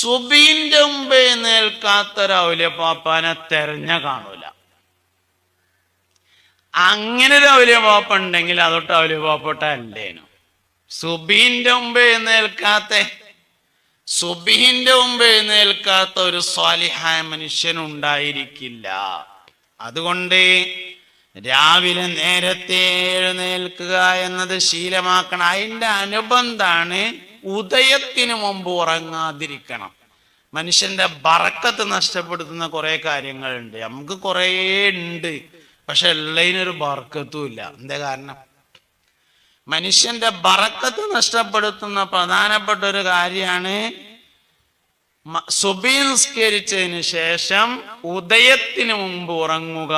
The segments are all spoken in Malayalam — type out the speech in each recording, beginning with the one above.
സുബീന്റെ മുമ്പ് എഴുന്നേൽക്കാത്തൊരു ഔലിയപ്പാപ്പാനെ തെരഞ്ഞ കാണൂല. അങ്ങനെ ഒരു ഔലിയപ്പാപ്പ ഉണ്ടെങ്കിൽ അതൊട്ട് ഔലിയപ്പാപ്പട്ട അല്ലേനു. സുബീന്റെ മുമ്പ് എഴുന്നേൽക്കാത്ത ഒരു സ്വാലിഹായ മനുഷ്യൻ ഉണ്ടായിരിക്കില്ല. അതുകൊണ്ട് രാവിലെ നേരത്തെ എഴുന്നേൽക്കുക എന്നത് ശീലമാക്കണം. അതിന്റെ അനുബന്ധാണ് ഉദയത്തിന് മുമ്പ് ഉറങ്ങാതിരിക്കണം. മനുഷ്യന്റെ ബറക്കത്ത് നഷ്ടപ്പെടുത്തുന്ന കുറെ കാര്യങ്ങളുണ്ട്. നമുക്ക് കുറേ ഉണ്ട്, പക്ഷെ ഉള്ളതിനൊരു ബറക്കത്തും ഇല്ല. എന്താ കാരണം? മനുഷ്യന്റെ ബറക്കത്ത് നഷ്ടപ്പെടുത്തുന്ന പ്രധാനപ്പെട്ട ഒരു കാര്യമാണ് സുബഹി നിസ്കരിച്ചതിന് ശേഷം ഉദയത്തിന് മുമ്പ് ഉറങ്ങുക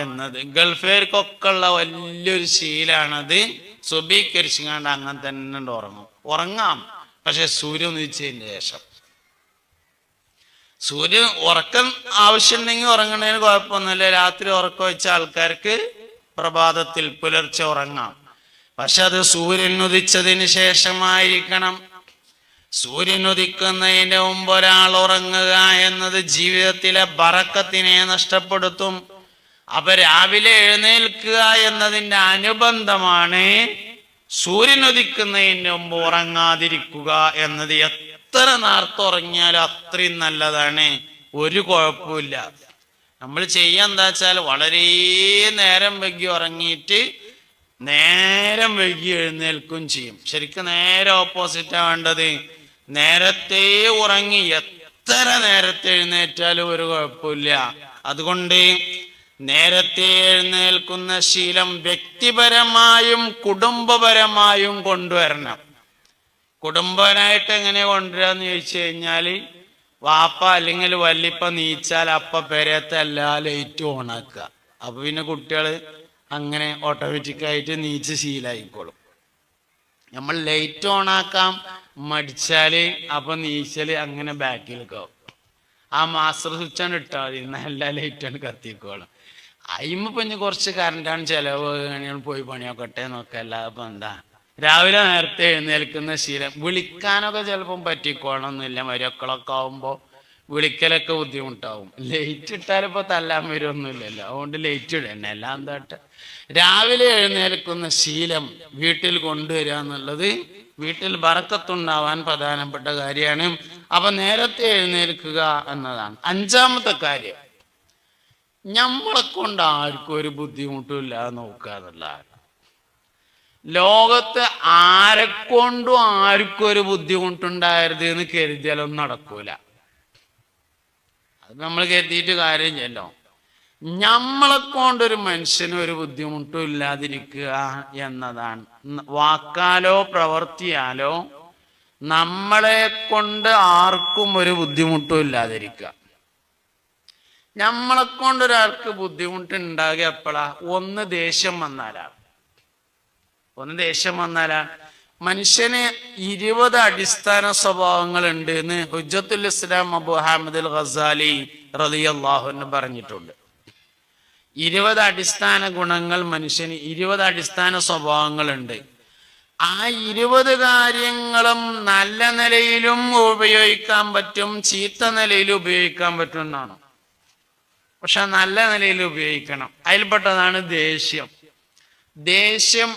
എന്നത്. ഗൾഫേർക്കൊക്കെ ഉള്ള വലിയൊരു ശീലാണത്. സുബഹിക്കരിച്ചാണ്ട് അങ്ങനെ തന്നെ ഉറങ്ങാം, പക്ഷെ സൂര്യൻ ഉദിച്ചതിന് ശേഷം. സൂര്യൻ ഉറക്കം ആവശ്യമുണ്ടെങ്കിൽ ഉറങ്ങണതിന് കുഴപ്പമൊന്നുമില്ല. രാത്രി ഉറക്കം വെച്ച ആൾക്കാർക്ക് പ്രഭാതത്തിൽ പുലർച്ചെ ഉറങ്ങാം, പക്ഷെ അത് സൂര്യൻ ഉദിച്ചതിന് ശേഷമായിരിക്കണം. സൂര്യൻ ഉദിക്കുന്നതിന് മുമ്പ് ഒരാൾ ഉറങ്ങുക എന്നത് ജീവിതത്തിലെ ബറക്കത്തിനെ നഷ്ടപ്പെടുത്തും. അപ്പൊ രാവിലെ എഴുന്നേൽക്കുക എന്നതിന്റെ അനുബന്ധമാണ് സൂര്യൻ ഉദിക്കുന്നതിന് മുമ്പ് ഉറങ്ങാതിരിക്കുക എന്നത്. എത്ര നേരത്തെ ഉറങ്ങിയാലും അത്രയും നല്ലതാണ്, ഒരു കുഴപ്പമില്ല. നമ്മൾ ചെയ്യാൻ വെച്ചാൽ വളരെ നേരം വൈകി ഉറങ്ങിയിട്ട് നേരം വൈകി എഴുന്നേൽക്കും ചെയ്യും. ശരിക്കും നേരെ ഓപ്പോസിറ്റാ വേണ്ടത്. നേരത്തെ ഉറങ്ങി എത്ര നേരത്തെ എഴുന്നേറ്റാലും ഒരു കുഴപ്പമില്ല. അതുകൊണ്ട് നേരത്തെ എഴുന്നേൽക്കുന്ന ശീലം വ്യക്തിപരമായും കുടുംബപരമായും കൊണ്ടുവരണം. കുടുംബനായിട്ട് എങ്ങനെ കൊണ്ടുവരാന്ന് ചോദിച്ചു കഴിഞ്ഞാല്, വാപ്പ അല്ലെങ്കിൽ വല്ലിപ്പ നീച്ചാൽ അപ്പ പെരയത്തെ എല്ലാ ലൈറ്റും ഓണാക്കുക. അപ്പൊ പിന്നെ കുട്ടികള് അങ്ങനെ ഓട്ടോമാറ്റിക്കായിട്ട് നീച്ച് ശീലായിക്കോളും. നമ്മൾ ലൈറ്റ് ഓണാക്കാം മടിച്ചാല് അപ്പൊ നീച്ചല് അങ്ങനെ ബാക്കിലേക്കാവും. ആ മാസ്റ്റർ സ്വിച്ചാണ് ഇട്ടാൽ മതി, നല്ല ലൈറ്റാണ് കത്തിക്കോളും. അയിമിപ്പൊ ഇനി കുറച്ച് കറണ്ടാണ് ചെലവ്, പോയി പണിയൊക്കട്ടെ നോക്കല്ല. അപ്പൊ എന്താ, രാവിലെ നേരത്തെ എഴുന്നേൽക്കുന്ന ശീലം. വിളിക്കാനൊക്കെ ചിലപ്പം പറ്റിക്കോളണമെന്നില്ല. മരുക്കളൊക്കെ ആവുമ്പോ വിളിക്കലൊക്കെ ബുദ്ധിമുട്ടാവും. ലൈറ്റ് ഇട്ടാലിപ്പോ തല്ലാൻ വരുമൊന്നുമില്ലല്ലോ, അതുകൊണ്ട് ലൈറ്റ് ഇടന്നെ. എല്ലാം എന്താട്ട് രാവിലെ എഴുന്നേൽക്കുന്ന ശീലം വീട്ടിൽ കൊണ്ടുവരിക എന്നുള്ളത് വീട്ടിൽ ബറക്കത്തുണ്ടാവാൻ പ്രധാനപ്പെട്ട കാര്യമാണ്. അപ്പൊ നേരത്തെ എഴുന്നേൽക്കുക എന്നതാണ്. അഞ്ചാമത്തെ കാര്യം, നമ്മളെ കൊണ്ട് ആർക്കും ഒരു ബുദ്ധിമുട്ടും ഇല്ലാതെ നോക്കുക എന്നുള്ളതാണ്. ലോകത്ത് ആരെക്കൊണ്ടും ആർക്കും ഒരു ബുദ്ധിമുട്ടുണ്ടായത് എന്ന് കരുതിയാലൊന്നും നടക്കൂല. അത് നമ്മൾ കരുതിയിട്ട് കാര്യമില്ലല്ലോ. നമ്മളെ കൊണ്ടൊരു മനുഷ്യന് ഒരു ബുദ്ധിമുട്ടും ഇല്ലാതിരിക്കുക എന്നതാണ്. വാക്കാലോ പ്രവർത്തിയാലോ നമ്മളെ കൊണ്ട് ആർക്കും ഒരു ബുദ്ധിമുട്ടും ഇല്ലാതിരിക്കുക. നമ്മളെ കൊണ്ടൊരാൾക്ക് ബുദ്ധിമുട്ട് ഉണ്ടാകുക എപ്പോഴാ? ഒന്ന് ദേഷ്യം വന്നാലാണ്. മനുഷ്യന് 20 അടിസ്ഥാന സ്വഭാവങ്ങൾ ഉണ്ട് എന്ന് ഹുജ്ജത്തുൽ ഇസ്ലാം അബൂ ഹാമിദ് അൽ ഗസാലി റളിയല്ലാഹു അൻഹു പറഞ്ഞിട്ടുണ്ട്. 20 അടിസ്ഥാന ഗുണങ്ങൾ മനുഷ്യന്, 20 അടിസ്ഥാന സ്വഭാവങ്ങളുണ്ട്. ആ 20 കാര്യങ്ങളും നല്ല നിലയിലും ഉപയോഗിക്കാൻ പറ്റും, ചീത്ത നിലയിലും ഉപയോഗിക്കാൻ പറ്റും എന്നാണ്. പക്ഷെ നല്ല നിലയിൽ ഉപയോഗിക്കണം. അതിൽപ്പെട്ടതാണ് ദേഷ്യം. ദേഷ്യം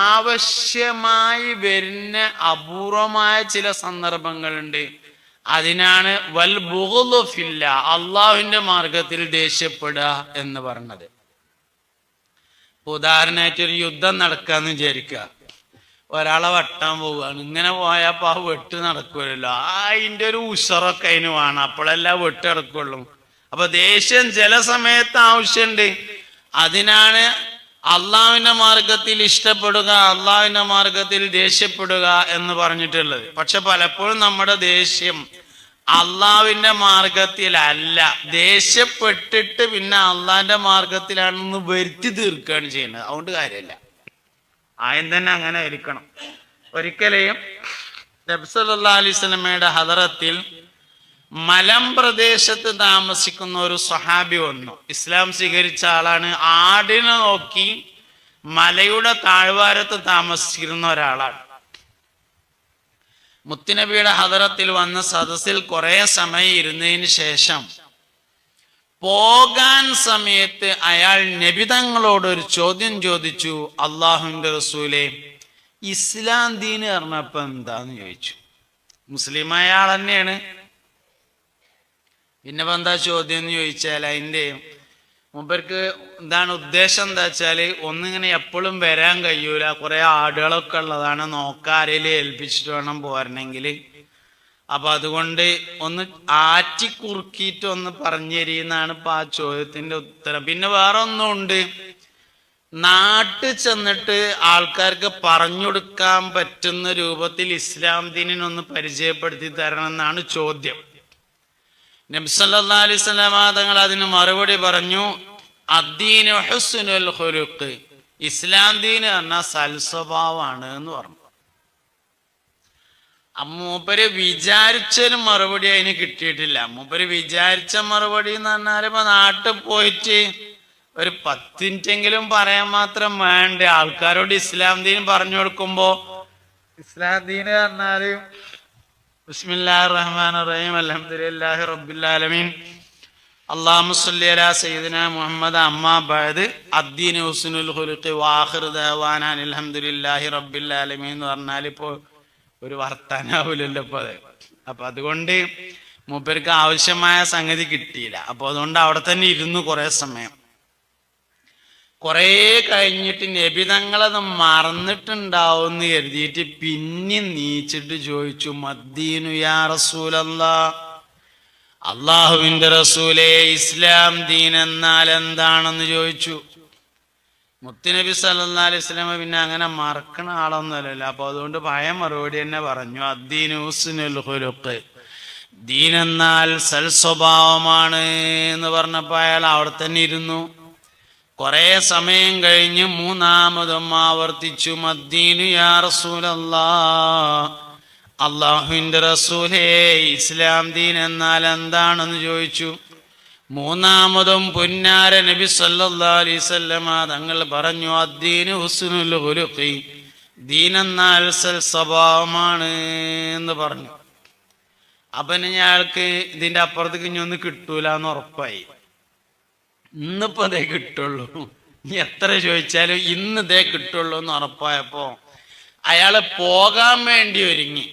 ആവശ്യമായി വരുന്ന അപൂർവമായ ചില സന്ദർഭങ്ങളുണ്ട്. അതിനാണ് വൽ ബുഗ്ളു ഫില്ല, അള്ളാഹുവിന്റെ മാർഗത്തിൽ ദേഷ്യപ്പെടുക എന്ന് പറഞ്ഞത്. ഉദാഹരണമായിട്ട് ഒരു യുദ്ധം നടക്കാന്ന് വിചാരിക്കുക. ഒരാളെ വെട്ടാൻ പോവുകയാണ്. ഇങ്ങനെ പോയപ്പോ ആ വെട്ട് നടക്കുമല്ലോ. അതിന്റെ ഒരു ഉഷറൊക്കെ അതിന് വേണം, അപ്പോഴെല്ലാം വെട്ട് നടക്കുള്ളൂ. അപ്പൊ ദേഷ്യം ചില സമയത്ത് ആവശ്യമുണ്ട്. അതിനാണ് അള്ളാഹുവിന്റെ മാർഗത്തിൽ ഇഷ്ടപ്പെടുക, അള്ളാഹുവിന്റെ മാർഗത്തിൽ ദേഷ്യപ്പെടുക എന്ന് പറഞ്ഞിട്ടുള്ളത്. പക്ഷെ പലപ്പോഴും നമ്മുടെ ദേഷ്യം അള്ളാഹുവിന്റെ മാർഗത്തിലല്ല, ദേഷ്യപ്പെട്ടിട്ട് പിന്നെ അള്ളാഹിന്റെ മാർഗത്തിലാണെന്ന് വരുത്തി തീർക്കുകയാണ് ചെയ്യുന്നത്. അതുകൊണ്ട് കാര്യമില്ല. ആദ്യം തന്നെ അങ്ങനെ ആയിരിക്കണം. ഒരിക്കലെയും നബി സല്ലല്ലാഹു അലൈഹി വസല്ലമയുടെ ഹദറത്തിൽ മലമ്പ്രദേശത്ത് താമസിക്കുന്ന ഒരു സ്വഹാബി വന്നു. ഇസ്ലാം സ്വീകരിച്ച ആളാണ്. ആടിനെ നോക്കി മലയുടെ താഴ്വാരത്ത് താമസിച്ചിരുന്ന ഒരാളാണ്. മുത്തുനബിയുടെ ഹദറത്തിൽ വന്ന സദസ്സിൽ കുറെ സമയം ഇരുന്നതിന് ശേഷം പോകാൻ സമയത്ത് അയാൾ നബിതങ്ങളോട് ഒരു ചോദ്യം ചോദിച്ചു. അള്ളാഹുവിന്റെ റസൂലേ, ഇസ്ലാം ദീന് പറഞ്ഞപ്പോ എന്താന്ന് ചോദിച്ചു. മുസ്ലിമായ ആൾ തന്നെയാണ്. പിന്നെ എന്താ ചോദ്യം എന്ന് ചോദിച്ചാൽ അതിൻ്റെ മൂപ്പർക്ക് എന്താണ് ഉദ്ദേശം എന്താ വെച്ചാല്, ഒന്നിങ്ങനെ എപ്പോഴും വരാൻ കഴിയൂല, കുറെ ആടുകളൊക്കെ ഉള്ളതാണ്, നോക്കാരേലും ഏൽപ്പിച്ചിട്ട് വേണം പോരണമെങ്കിൽ. അപ്പൊ അതുകൊണ്ട് ഒന്ന് ആറ്റിക്കുറുക്കിയിട്ട് ഒന്ന് പറഞ്ഞു തരീന്നാണ് ഇപ്പൊ ആ ചോദ്യത്തിന്റെ ഉത്തരം. പിന്നെ വേറെ ഒന്നുണ്ട്, നാട്ടിൽ ചെന്നിട്ട് ആൾക്കാർക്ക് പറഞ്ഞു കൊടുക്കാൻ പറ്റുന്ന രൂപത്തിൽ ഇസ്ലാം ദീനിനൊന്ന് പരിചയപ്പെടുത്തി തരണം എന്നാണ് ചോദ്യം. നബി സല്ലല്ലാഹു അലൈഹി വസല്ലം തങ്ങൾ അതിന് മറുപടി പറഞ്ഞു, അദ്ദീനു ഹുസ്നുൽ ഖുലുഖ്, ഇസ്ലാം ദീൻ പറഞ്ഞാൽ സൽസ്വഭാവമാണ് എന്ന് പറഞ്ഞു. മൂപ്പര് വിചാരിച്ചൊരു മറുപടി അതിന് കിട്ടിയിട്ടില്ല. മൂപ്പര് വിചാരിച്ച മറുപടി എന്ന് പറഞ്ഞാൽ ഇപ്പൊ നാട്ടിൽ പോയിട്ട് ഒരു 10 മിനിറ്റെങ്കിലും പറയാൻ മാത്രം വേണ്ട. ആൾക്കാരോട് ഇസ്ലാം ദീൻ പറഞ്ഞു കൊടുക്കുമ്പോ ഇസ്ലാം ദീൻ പറഞ്ഞാല് ബിസ്മില്ലാഹിർ റഹ്മാനിർ റഹീം അൽഹംദുലില്ലാഹി റബ്ബിൽ ആലമീൻ അല്ലാഹുമ്മ സ്വല്ലി അലാ സയ്യിദിനാ മുഹമ്മദ് അമ്മാ ബഅദ് അദ്ദീനു ഹുസ്നുൽ ഖുലുഖി വആഖിറു ദഅവാനാ അൽഹംദുലില്ലാഹി റബ്ബിൽ ആലമീൻ എന്ന് പറഞ്ഞാൽ ഇപ്പോ ഒരു വർത്താനാവില്ലല്ലോ ഇപ്പൊ അത്. അപ്പൊ അതുകൊണ്ട് മൂപ്പർക്ക് ആവശ്യമായ സംഗതി കിട്ടിയില്ല. അപ്പൊ അതുകൊണ്ട് അവിടെ തന്നെ ഇരുന്നു കുറെ സമയം. കുറെ കഴിഞ്ഞിട്ട് നബി തങ്ങളത് മറന്നിട്ടുണ്ടാവും എന്ന് കരുതിയിട്ട് പിന്നെ നീച്ചിട്ട് ചോദിച്ചു, മദ്ദീനു യാ റസൂലല്ലാഹ്, അള്ളാഹുവിന്റെ റസൂലേ, ഇസ്ലാം ദീൻ എന്നാൽ എന്താണെന്ന് ചോദിച്ചു. മുത്തുനബി സല്ലല്ലാഹു അലൈഹി വസല്ലം പിന്നെ അങ്ങനെ മറക്കണ ആളൊന്നുമല്ലല്ലോ. അപ്പൊ അതുകൊണ്ട് പഴയ മറുപടി തന്നെ പറഞ്ഞു, അദ്ദീനു ഹുസ്നുൽ ഖുലുഖ്, ദീൻ എന്നാൽ സൽസ്വഭാവമാണ് എന്ന് പറഞ്ഞപ്പോ അയാൾ അവിടെ തന്നെ ഇരുന്നു. കുറെ സമയം കഴിഞ്ഞ് മൂന്നാമതും ആവർത്തിച്ചു, മദ്ദീനു യാ റസൂലല്ലാഹ്, അള്ളാഹുവിന്റെ റസൂലേ, ഇസ്ലാം ദീൻ എന്നാൽ എന്താണെന്ന് ചോദിച്ചു. മൂന്നാമതും പുന്നാര നബി സല്ലല്ലാഹു അലൈഹി വസല്ലം തങ്ങൾ പറഞ്ഞു, അദ്ദീനു ഹുസ്നുൽ ഖുലുഖി, ദീൻ എന്നാൽ സൽസ്വഭാവമാണ് എന്ന് പറഞ്ഞു. അപ്പൊ ഞങ്ങൾക്ക് ഇതിന്റെ അപ്പുറത്തേക്ക് ഇനി ഒന്നും കിട്ടൂല എന്ന് ഉറപ്പായി. ഇന്നിപ്പോ ഇതേ കിട്ടുള്ളൂ, ഇനി എത്ര ചോദിച്ചാലും ഇന്ന് ഇതേ കിട്ടുള്ളൂ എന്ന് ഉറപ്പായപ്പോ അയാള് പോകാൻ വേണ്ടി ഒരുങ്ങി.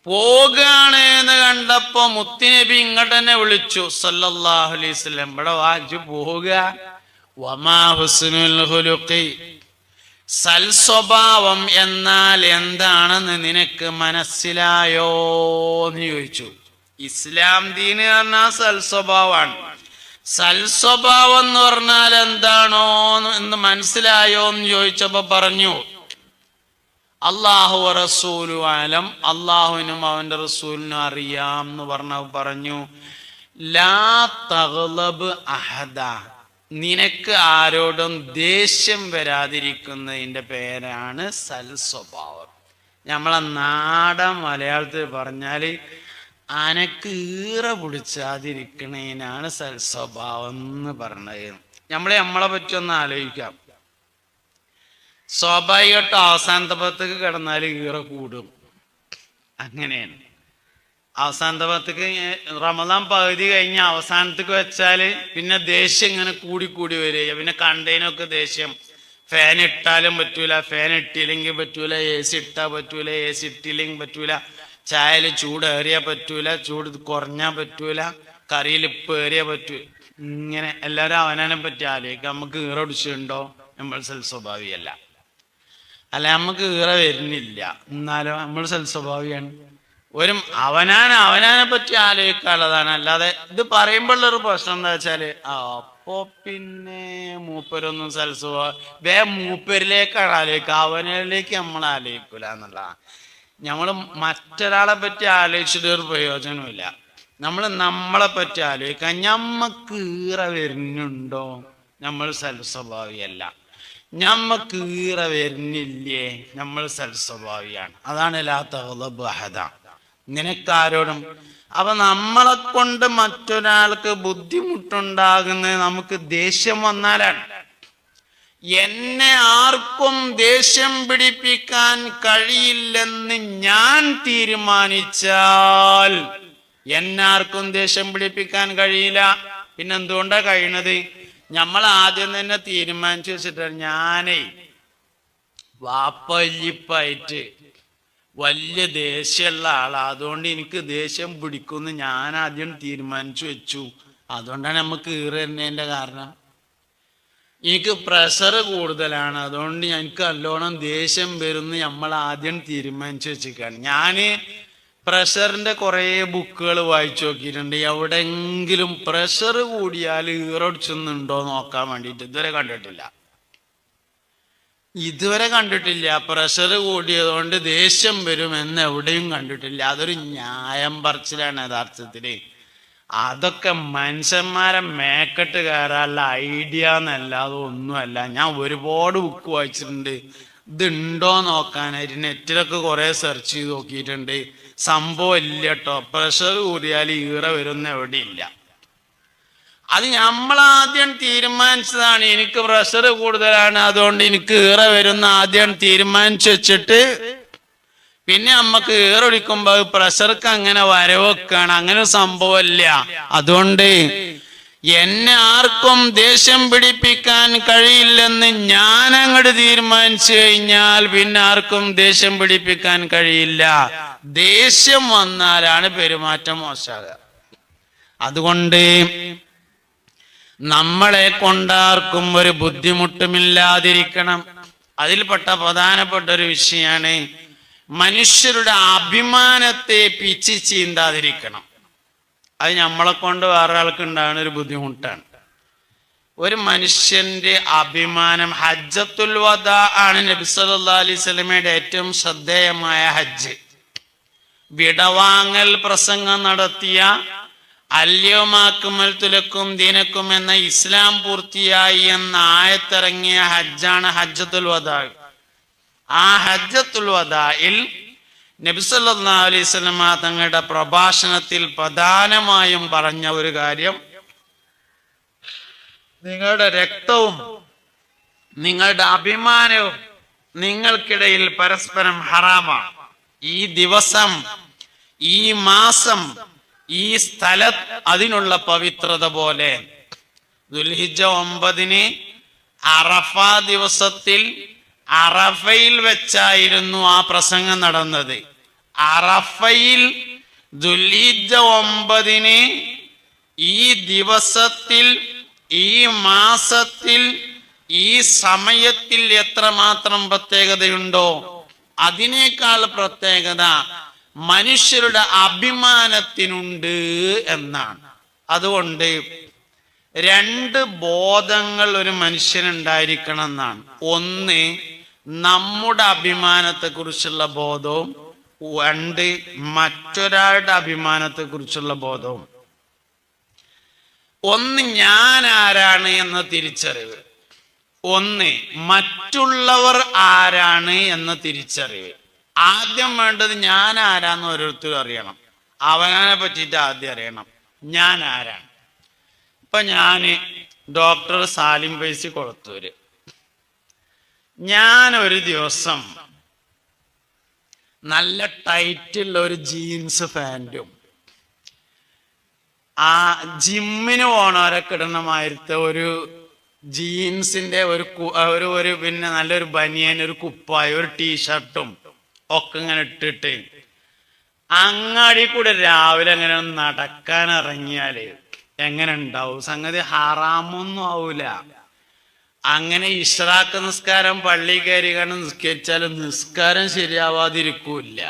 പോകാണ് എന്ന് കണ്ടപ്പോ മുത്തുനബി ഇങ്ങോട്ട് തന്നെ വിളിച്ചു സല്ലല്ലാഹു അലൈഹി വസല്ലം, ഇവിടെ വാജു പോവുക. വമാ ഹുസ്നുൽ ഖുലുഖി, സൽസ്വഭാവം എന്നാൽ എന്താണെന്ന് നിനക്ക് മനസ്സിലായോ എന്ന് ചോദിച്ചു. ഇസ്ലാം ദീന് പറഞ്ഞാൽ സൽസ്വഭാവമാണ്. സൽസ്വഭാവം എന്ന് പറഞ്ഞാൽ എന്താണോ എന്ന് മനസ്സിലായോ എന്ന് ചോദിച്ചപ്പോ പറഞ്ഞു, അള്ളാഹു റസൂലു ആലം, അള്ളാഹുവിനും അവന്റെ റസൂലിനും അറിയാം എന്ന് പറഞ്ഞു. ലാ തഗ്ലബ് അഹദ, നിനക്ക് ആരോടും ദേഷ്യം വരാതിരിക്കുന്നതിന്റെ പേരാണ് സൽസ്വഭാവം. നമ്മളെ നാടൻ മലയാളത്തിൽ പറഞ്ഞാല് അനക്ക് ഈറ പിടിച്ചാതിരിക്കണേനാണ് സൽസ്വഭാവം എന്ന് പറഞ്ഞത്. നമ്മളെ പറ്റി ഒന്ന് ആലോചിക്കാം. സ്വാഭാവികമായിട്ട് അവസാനത്തെ പത്തേക്ക് കിടന്നാൽ ഈറ കൂടും. അങ്ങനെയാണ്. അവസാനത്തെ പത്തേക്ക് റമദാൻ പകുതി കഴിഞ്ഞ് അവസാനത്തേക്ക് വെച്ചാല് പിന്നെ ദേഷ്യം ഇങ്ങനെ കൂടി വരിക. പിന്നെ കണ്ടതിനൊക്കെ ദേഷ്യം. ഫാൻ ഇട്ടാലും പറ്റൂല, ഫാൻ ഇട്ടില്ലെങ്കിൽ പറ്റൂല, AC ഇട്ടാ പറ്റൂല, AC ഇട്ടില്ലെങ്കിൽ പറ്റൂല, ചായയിൽ ചൂടേറിയാ പറ്റൂല, ചൂട് കുറഞ്ഞാ പറ്റൂല, കറിയിൽ ഉപ്പ് ഏറിയാ പറ്റൂല. ഇങ്ങനെ എല്ലാവരും അവനെ പറ്റി ആലോചിക്കുക. നമുക്ക് ഈറ പിടിച്ചിട്ടുണ്ടോ? നമ്മൾ സൽസ്വഭാവിയല്ല. അല്ല, നമുക്ക് ഈറ വരുന്നില്ല, എന്നാലോ നമ്മൾ സൽസ്വഭാവിയാണ്. ഒരു അവനാനെ പറ്റി ആലോചിക്കാനുള്ളതാണ്. അല്ലാതെ ഇത് പറയുമ്പോഴുള്ളൊരു പ്രശ്നം എന്താ വെച്ചാല്, അപ്പോ പിന്നെ മൂപ്പരൊന്നും സൽസ്വഭാവം മൂപ്പരിലേക്കാണ് ആലോചിക്കുക, അവനിലേക്ക് നമ്മൾ ആലോചിക്കൂല എന്നുള്ളതാണ്. നമ്മള് മറ്റൊരാളെ പറ്റി ആലോചിച്ചിട്ട് ഒരു പ്രയോജനമില്ല. നമ്മളെ പറ്റി ആലോചിക്കാം. ഞമ്മക്ക് ഈറ വരുന്നുണ്ടോ? നമ്മൾ സൽസ്വഭാവിയല്ല. ഞമ്മക്ക് ഈറ വരുന്നില്ലേ? നമ്മൾ സൽസ്വഭാവിയാണ്. അതാണ് ലാ തഗ്ലബ് അഹദ, നിനക്കാരോടും. അപ്പൊ നമ്മളെ കൊണ്ട് മറ്റൊരാൾക്ക് ബുദ്ധിമുട്ടുണ്ടാകുന്നത് നമുക്ക് ദേഷ്യം വന്നാലാണ്. എന്നെ ആർക്കും ദേഷ്യം പിടിപ്പിക്കാൻ കഴിയില്ലെന്ന് ഞാൻ തീരുമാനിച്ചാൽ എന്നെ ആർക്കും ദേഷ്യം പിടിപ്പിക്കാൻ കഴിയില്ല. പിന്നെന്തുകൊണ്ടാ കഴിയണത്? നമ്മൾ ആദ്യം തന്നെ തീരുമാനിച്ചു വെച്ചിട്ടാണ്. ഞാനേ വാപ്പല്ലിപ്പായിട്ട് വലിയ ദേഷ്യമുള്ള ആളാ, അതുകൊണ്ട് എനിക്ക് ദേഷ്യം പിടിക്കുമെന്ന് ഞാൻ ആദ്യം തീരുമാനിച്ചു വെച്ചു. അതുകൊണ്ടാണ് നമുക്ക് ഈറുന്നതിൻ്റെ കാരണം. എനിക്ക് പ്രഷർ കൂടുതലാണ്, അതുകൊണ്ട് എനിക്ക് നല്ലോണം ദേഷ്യം വരുമെന്ന് നമ്മൾ ആദ്യം തീരുമാനിച്ചു വെച്ചിരിക്കുകയാണ്. ഞാൻ പ്രഷറിന്റെ കുറേ ബുക്കുകൾ വായിച്ചു നോക്കിയിട്ടുണ്ട്. എവിടെയെങ്കിലും പ്രഷർ കൂടിയാൽ ഈറടിച്ചൊന്നുണ്ടോ നോക്കാൻ വേണ്ടിയിട്ട് ഇതുവരെ കണ്ടിട്ടില്ല. പ്രഷർ കൂടിയതുകൊണ്ട് ദേഷ്യം വരുമെന്ന് എവിടെയും കണ്ടിട്ടില്ല. അതൊരു ന്യായം പറച്ചിലാണ് യഥാർത്ഥത്തില്. അതൊക്കെ മനുഷ്യന്മാരെ മേക്കെട്ട് കയറാനുള്ള ഐഡിയ എന്നല്ലാതെ ഒന്നുമല്ല. ഞാൻ ഒരുപാട് ബുക്ക് വായിച്ചിട്ടുണ്ട്. ഇതുണ്ടോ നോക്കാനായിട്ട് നെറ്റിലൊക്കെ കുറെ സെർച്ച് ചെയ്ത് നോക്കിയിട്ടുണ്ട്. സംഭവം ഇല്ല കേട്ടോ. പ്രഷർ കൂടിയാൽ ഈറ വരുന്ന എവിടെയില്ല. അത് നമ്മളാദ്യം തീരുമാനിച്ചതാണ്. എനിക്ക് പ്രഷർ കൂടുതലാണ്, അതുകൊണ്ട് എനിക്ക് ഈറ വരുന്ന ആദ്യം തീരുമാനിച്ചു വെച്ചിട്ട് പിന്നെ നമ്മക്ക് ഈറൊടിക്കുമ്പോ പ്രഷർക്ക് അങ്ങനെ വരവൊക്കെയാണ്. അങ്ങനെ സംഭവമില്ല. അതുകൊണ്ട് എന്നെ ആർക്കും ദേഷ്യം പിടിപ്പിക്കാൻ കഴിയില്ലെന്ന് ഞാൻ അങ്ങോട്ട് തീരുമാനിച്ചു കഴിഞ്ഞാൽ പിന്നെ ആർക്കും ദേഷ്യം പിടിപ്പിക്കാൻ കഴിയില്ല. ദേഷ്യം വന്നാലാണ് പെരുമാറ്റം മോശമാകുക. അതുകൊണ്ട് നമ്മളെ കൊണ്ടാർക്കും ഒരു ബുദ്ധിമുട്ടുമില്ലാതിരിക്കണം. അതിൽപ്പെട്ട പ്രധാനപ്പെട്ട ഒരു വിഷയമാണ് മനുഷ്യരുടെ അഭിമാനത്തെ പിച്ചി ചീന്താതിരിക്കണം. അത് നമ്മളെ കൊണ്ട് വേറെ ആൾക്ക് ഉണ്ടാകുന്ന ഒരു ബുദ്ധിമുട്ടാണ്. ഒരു മനുഷ്യന്റെ അഭിമാനം, ഹജ്ജത്തുൽ വദാ ആണ് നബി സല്ലല്ലാഹു അലൈഹി വസല്ലമയുടെ ഏറ്റവും ശ്രദ്ധേയമായ ഹജ്ജ്. വിടവാങ്ങൽ പ്രസംഗം നടത്തിയ അൽയൗമ അക്മൽതു ലക്കും ദീനക്കും എന്ന ഇസ്ലാം പൂർത്തിയായി എന്ന ആയത്തിറങ്ങിയ ഹജ്ജാണ് ഹജ്ജത്തുൽ വദാ. ആ ഹജ്ജത്തുൽ വദായിൽ നബി സല്ലല്ലാഹു അലൈഹി വസല്ലമ തങ്ങളുടെ പ്രഭാഷണത്തിൽ പ്രധാനമായും പറഞ്ഞ ഒരു കാര്യം, നിങ്ങളുടെ രക്തവും നിങ്ങളുടെ അഭിമാനവും നിങ്ങൾക്കിടയിൽ പരസ്പരം ഹറാമാണ്. ഈ ദിവസം, ഈ മാസം, ഈ സ്ഥലം അതിനുള്ള പവിത്രത പോലെ. ദുൽഹിജ്ജ 9 അറഫ ദിവസത്തിൽ അറഫയിൽ വെച്ചായിരുന്നു ആ പ്രസംഗം നടന്നത്. അറഫയിൽ ദുൽഹിജ്ജ 9 ഈ ദിവസത്തിൽ, ഈ മാസത്തിൽ, ഈ സമയത്തിൽ എത്രമാത്രം പ്രത്യേകതയുണ്ടോ അതിനേക്കാൾ പ്രത്യേകത മനുഷ്യരുടെ അഭിമാനത്തിനുണ്ട് എന്നാണ്. അതുകൊണ്ട് 2 ബോധങ്ങൾ ഒരു മനുഷ്യനുണ്ടായിരിക്കണം എന്നാണ്. ഒന്ന്, നമ്മുടെ അഭിമാനത്തെ കുറിച്ചുള്ള ബോധവും. 2, മറ്റൊരാളുടെ അഭിമാനത്തെ കുറിച്ചുള്ള ബോധവും. ഒന്ന്, ഞാൻ ആരാണ് എന്ന തിരിച്ചറിവ്. ഒന്ന്, മറ്റുള്ളവർ ആരാണ് എന്ന തിരിച്ചറിവ്. ആദ്യം വേണ്ടത് ഞാൻ ആരാന്ന് ഓരോരുത്തരും അറിയണം. അവനെ പറ്റിയിട്ട് ആദ്യം അറിയണം ഞാൻ ആരാണ്. ഇപ്പൊ ഞാന് ഡോക്ടർ സാലിം ഫൈസി കൊളത്തൂര്. ഞാൻ ഒരു ദിവസം നല്ല ടൈറ്റുള്ള ഒരു ജീൻസ് പാൻറ്റും ആ ജിമ്മിന് പോണവരൊക്കെ ഇടണമായിരുത്ത ഒരു ജീൻസിന്റെ ഒരു പിന്നെ നല്ലൊരു ബനിയൻ, ഒരു കുപ്പായ, ഒരു ടീഷർട്ടും ഒക്കെ ഇങ്ങനെ ഇട്ടിട്ട് അങ്ങാടി കൂടെ രാവിലെ അങ്ങനെ നടക്കാൻ ഇറങ്ങിയാല് എങ്ങനെ ഉണ്ടാവും? സംഗതി ഹറാമൊന്നും ആവൂല. അങ്ങനെ ഇശ്റാഖ് നിസ്കാരം പള്ളി കയറി കണ്ട് നിസ്കരിച്ചാലും നിസ്കാരം ശരിയാവാതിരിക്കൂല്ല.